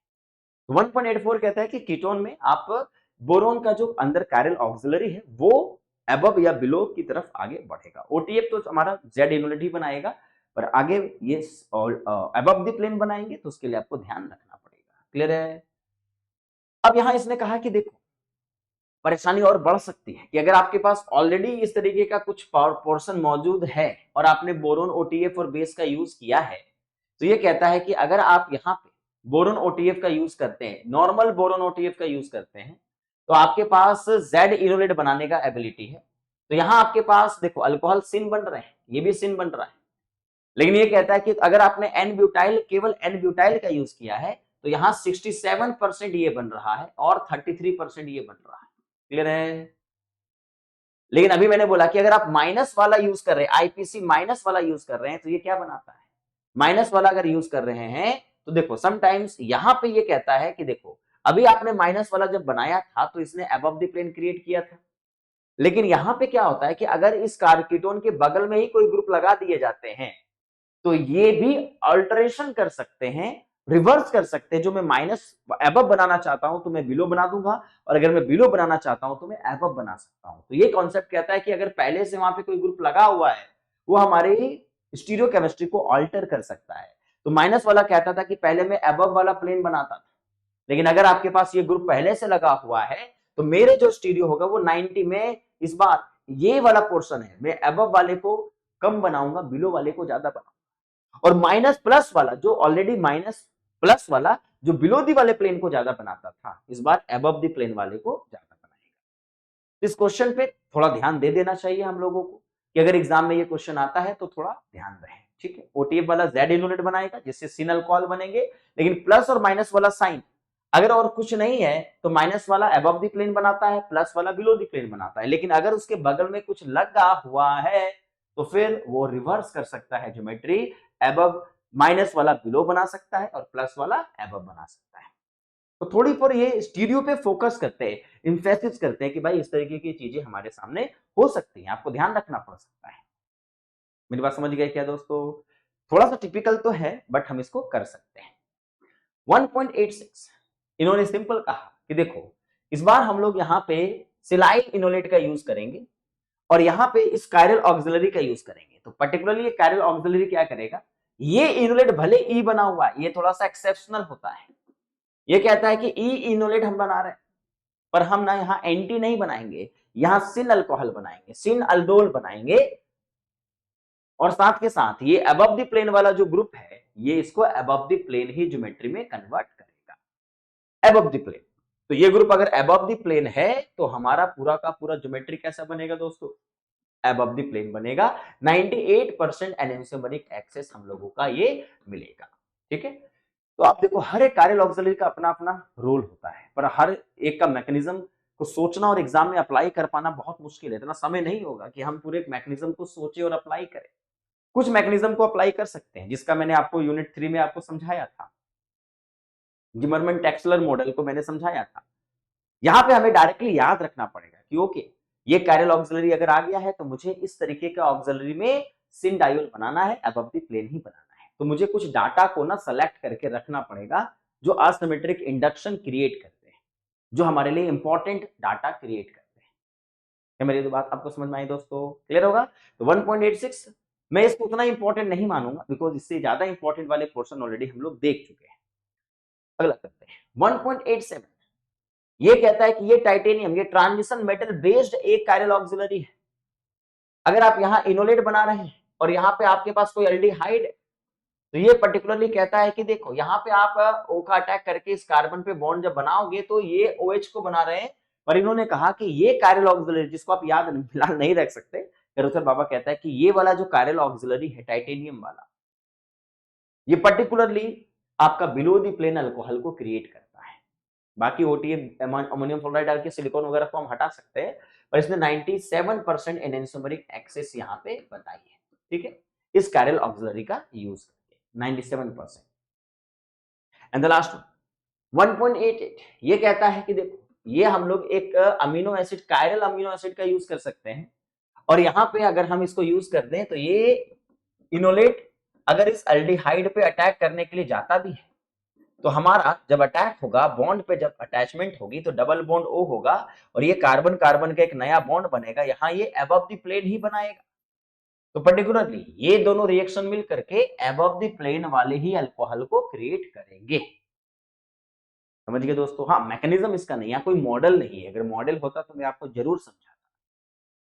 तो 1.84 कहता है कि कीटोन में आप बोरोन का जो अंदर कायरल ऑक्सिलरी है वो अबव या बिलो की तरफ आगे बढ़ेगा। ओटीएफ तो हमारा जेड इनोलेट ही बनाएगा, पर आगे ये अबव द प्लेन बनाएंगे तो उसके लिए आपको ध्यान रखना पड़ेगा। क्लियर है? अब यहां इसने कहा कि देखो परेशानी और बढ़ सकती है कि अगर आपके पास ऑलरेडी इस तरीके का कुछ पोर्शन मौजूद है और आपने बोरोन ओटीएफ और बेस का यूज किया है, तो ये कहता है कि अगर आप यहाँ पे बोरोन ओटीएफ का यूज करते हैं, नॉर्मल बोरोन ओटीएफ का यूज करते हैं, तो आपके पास जेड इनोलेट बनाने का एबिलिटी है। तो यहाँ आपके पास देखो अल्कोहल सिन बन रहे हैं, ये भी सिन बन रहा है, लेकिन ये कहता है कि अगर आपने एन ब्यूटाइल, केवल एन ब्यूटाइल का यूज किया है, तो यहाँ 67% ये बन रहा है और 33% ये बन रहा है। क्लियर है? लेकिन अभी मैंने बोला कि अगर आप माइनस वाला यूज कर रहे हैं, आईपीसी माइनस वाला यूज कर रहे हैं, तो ये क्या बनाता है? माइनस वाला अगर यूज कर रहे हैं तो देखो समटाइम्स यहां पे ये कहता है कि देखो अभी आपने माइनस वाला जब बनाया था तो इसने अबव द प्लेन क्रिएट किया था, लेकिन यहां पे क्या होता है कि अगर इस कीटोन के बगल में ही कोई ग्रुप लगा दिए जाते हैं तो ये भी अल्टरेशन कर सकते हैं, रिवर्स कर सकते हैं। जो मैं माइनस एबव बनाना चाहता हूं तो मैं बिलो बना दूंगा, और अगर मैं बिलो बनाना चाहता हूं तो मैं एबव बना सकता हूं। तो ये कॉन्सेप्ट कहता है कि अगर पहले से वहां पे कोई ग्रुप लगा हुआ है वो हमारे स्टीरियो केमिस्ट्री को अल्टर कर सकता है। तो माइनस वाला कहता था कि पहले मैं एबव वाला प्लेन बनाता था, लेकिन अगर आपके पास ये ग्रुप पहले से लगा हुआ है तो मेरे जो स्टीरियो होगा वो 90 में, इस बार ये वाला पोर्शन है मैं एबव वाले को कम बनाऊंगा, बिलो वाले को ज्यादा बनाऊंगा। और माइनस प्लस वाला जो ऑलरेडी माइनस प्लस वाला जो बिलो दी वाले प्लेन को ज्यादा बनाता था, इस बार अबव दी प्लेन वाले को ज्यादा बनाएगा। इस क्वेश्चन पे थोड़ा ध्यान दे देना चाहिए हम लोगों को कि अगर एग्जाम में ये क्वेश्चन आता है तो थोड़ा ध्यान रहे। ठीक है? ओटीएफ वाला जेड इनोलेट बनाएगा जिससे सिन अल्कोहल बनेंगे, लेकिन प्लस और माइनस वाला साइन अगर और कुछ नहीं है तो माइनस वाला अबव दी प्लेन बनाता है, प्लस वाला बिलो दी प्लेन बनाता है। लेकिन अगर उसके बगल में कुछ लगा हुआ है तो फिर वो रिवर्स कर सकता है ज्योमेट्री, एबव माइनस वाला बिलो बना सकता है और प्लस वाला एबव बना सकता है। तो थोड़ी पर ये स्टीरियो पे फोकस करते हैं, इंफेसिस करते हैं कि भाई इस तरीके की चीजें हमारे सामने हो सकती हैं, आपको ध्यान रखना पड़ सकता है। मेरी बात समझ गए क्या दोस्तों? थोड़ा सा टिपिकल तो है बट हम इसको कर सकते हैं। 1.86 इन्होंने सिंपल कहा कि देखो इस बार हम लोग यहाँ पे सिलाइल इनोलेट का यूज करेंगे और यहाँ पे इस कायरल ऑक्सिलरी का यूज करेंगे। तो पर्टिकुलरली ये कायरल ऑक्सिलरी क्या करेगा, ये इनोलेट भले ई बना हुआ है, ये थोड़ा सा एक्सेप्शनल होता है। ये कहता है कि ई इनोलेट हम बना रहे हैं, पर हम ना यहाँ एंटी नहीं बनाएंगे, यहाँ सिन अल्कोहल बनाएंगे, सिन अल्डोल बनाएंगे, और साथ के साथ ये अबव द प्लेन वाला जो ग्रुप है ये इसको अबव द प्लेन ही ज्योमेट्री में कन्वर्ट करेगा, अबव द प्लेन। तो ये ग्रुप अगर अबव द प्लेन है तो हमारा पूरा का पूरा ज्योमेट्री कैसा बनेगा दोस्तों? अबव द प्लेन बनेगा। 98% एनेंसियोमेरिक एक्सेस हम लोगों का ये मिलेगा। ठीक है? तो आप देखो हर एक कायरल ऑक्सिलरी का अपना अपना रोल होता है, पर हर एक का मैकेनिज्म को सोचना और एग्जाम में अप्लाई कर पाना बहुत मुश्किल है। इतना समय नहीं होगा कि हम पूरे मैकेनिज्म को सोचे और अप्लाई करें। कुछ मैकेनिज्म को अप्लाई कर सकते हैं जिसका मैंने आपको यूनिट 3 में आपको समझाया था, जिमरमैन टेक्सलर मॉडल को मैंने समझाया था। यहां पे हमें डायरेक्टली याद रखना पड़ेगा कि ओके ये कायरल ऑक्सिलरी अगर आ गया है तो मुझे इस तरीके का ऑक्सिलरी में सिन डायोल बनाना है, अबव द प्लेन ही बनाना है। तो मुझे कुछ डाटा को ना सेलेक्ट करके रखना पड़ेगा जो असिमेट्रिक इंडक्शन क्रिएट करते हैं, जो हमारे लिए इंपॉर्टेंट डाटा क्रिएट करते हैं। क्या मेरी बात आपको समझ में आई दोस्तों? क्लियर होगा? तो 1.86 मैं इसको उतना इंपॉर्टेंट नहीं मानूंगा बिकॉज इससे ज्यादा इंपॉर्टेंट वाले पोर्शन ऑलरेडी हम लोग देख चुके हैं। अगला करते हैं 1.87। ये कहता है कि ये टाइटेनियम, ये ट्रांजिशन मेटल बेस्ड एक कायरल ऑक्सिलरी है। अगर आप यहाँ इनोलेट बना रहे हैं और यहाँ पे आपके पास कोई एल्डिहाइड है, तो ये पर्टिकुलरली कहता है कि देखो यहाँ पे आप O का अटैक करके इस कार्बन पे बॉन्ड जब बनाओगे तो ये OH को बना रहे हैं, पर इन्होंने कहा कि ये कायरल ऑक्सिलरी, जिसको आप याद फिलहाल नहीं रख सकते, कैरोथर बाबा कहता है कि ये वाला जो कायरल ऑक्सिलरी है टाइटेनियम वाला, ये पर्टिकुलरली आपका बिलो द प्लेन अल्कोहल को क्रिएट करता है। बाकी OTM अमोनियम फ्लोराइड डाल के सिलिकॉन वगैरह को हम हटा सकते हैं, पर इसने 97% एनेंसोमेरिक एक्सेस यहाँ पे बताई है, ठीक है, इस कायरल ऑक्सिलरी का यूज करके 97%। एंड द लास्ट 1.88 ये कहता है कि देखो ये हम लोग एक amino acid, chiral amino acid का यूज कर सकते हैं, और यहाँ पे अगर हम इसको यूज कर दें तो ये इनोलेट अगर इस एल्डिहाइड पे अटैक करने के लिए जाता भी है, तो हमारा जब अटैक होगा, बॉन्ड पे जब अटैचमेंट होगी तो डबल बॉन्ड O होगा और ये कार्बन कार्बन का एक नया बॉन्ड बनेगा, यहाँ ये अबव द प्लेन ही बनाएगा। तो पर्टिकुलरली ये दोनों रिएक्शन मिल करके अबव द प्लेन वाले ही अल्कोहल को क्रिएट करेंगे। समझ गए दोस्तों? हाँ, मैकेनिज्म इसका नहीं है, कोई मॉडल नहीं है, अगर मॉडल होता तो मैं आपको जरूर समझाता,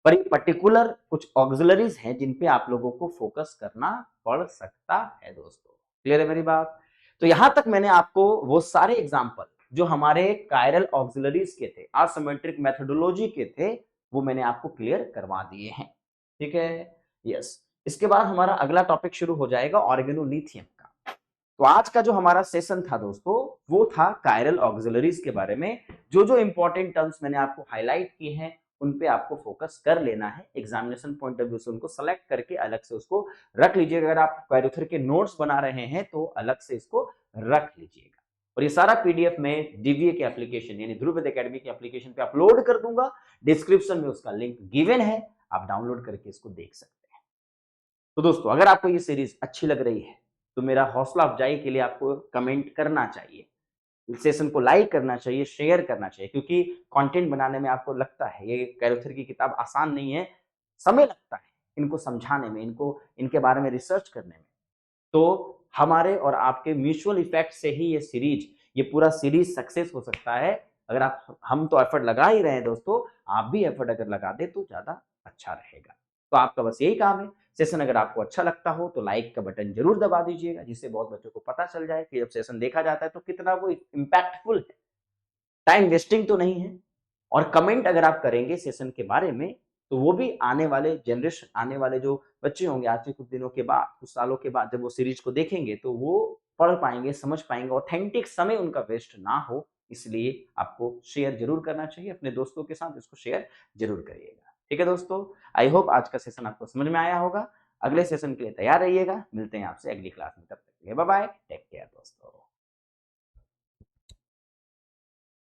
पर ये पर्टिकुलर कुछ ऑक्सिलरीज हैं जिन पे आप लोगों को फोकस करना पड़ सकता है दोस्तों। क्लियर है मेरी बात? तो यहां तक मैंने आपको वो सारे एग्जांपल जो हमारे कायरल ऑक्सिलरीज के थे, असिमेट्रिक मेथोडोलॉजी के थे, वो मैंने आपको क्लियर करवा दिए हैं, ठीक है? यस। इसके बाद हमारा अगला टॉपिक शुरू हो जाएगा ऑर्गेनोलिथियम का। तो आज का जो हमारा सेशन था दोस्तों, वो था कायरल ऑक्सिलरीज के बारे में। जो जो इंपॉर्टेंट टर्म्स मैंने आपको हाईलाइट किए हैं उन पे आपको फोकस कर लेना है, एग्जामिनेशन पॉइंट ऑफ व्यू से उनको सेलेक्ट करके अलग से उसको रख लीजिएगा। अगर आप कैरोथर के नोट्स बना रहे हैं तो अलग से इसको रख लीजिएगा, और ये सारा पीडीएफ में डीवीए के एप्लीकेशन यानी ध्रुव विद एकेडमी के एप्लीकेशन पे अपलोड कर दूंगा। डिस्क्रिप्शन में उसका लिंक गिवन है, आप डाउनलोड करके इसको देख सकते हैं। तो दोस्तों अगर आपको ये सीरीज अच्छी लग रही है तो मेरा हौसला अफजाई के लिए आपको कमेंट करना चाहिए, सेशन को लाइक करना चाहिए, शेयर करना चाहिए, क्योंकि कंटेंट बनाने में आपको लगता है ये कैरोथर की किताब आसान नहीं है, समय लगता है इनको समझाने में, इनको इनके बारे में रिसर्च करने में। तो हमारे और आपके म्यूचुअल इफेक्ट से ही ये पूरा सीरीज सक्सेस हो सकता है। अगर आप, हम तो एफर्ट लगा ही रहे हैं दोस्तों, आप भी एफर्ट अगर लगा दे तो ज्यादा अच्छा रहेगा। तो आपका बस यही काम है। सेशन अगर आपको अच्छा लगता हो तो लाइक का बटन जरूर दबा दीजिएगा, जिससे बहुत बच्चों को पता चल जाए कि जब सेशन देखा जाता है तो कितना वो इम्पैक्टफुल है, टाइम वेस्टिंग तो नहीं है। और कमेंट अगर आप करेंगे सेशन के बारे में तो वो भी आने वाले जनरेशन, आने वाले जो बच्चे होंगे आज से कुछ दिनों के बाद, कुछ सालों के बाद जब वो सीरीज को देखेंगे तो वो पढ़ पाएंगे, समझ पाएंगे, ऑथेंटिक समय उनका वेस्ट ना हो। इसलिए आपको शेयर जरूर करना चाहिए, अपने दोस्तों के साथ इसको शेयर जरूर करिएगा। ठीक है दोस्तों, आई होप आज का सेशन आपको समझ में आया होगा। अगले सेशन के लिए तैयार रहिएगा, मिलते हैं आपसे अगली क्लास में, तब तक के लिए बाय बाय, टेक केयर दोस्तों।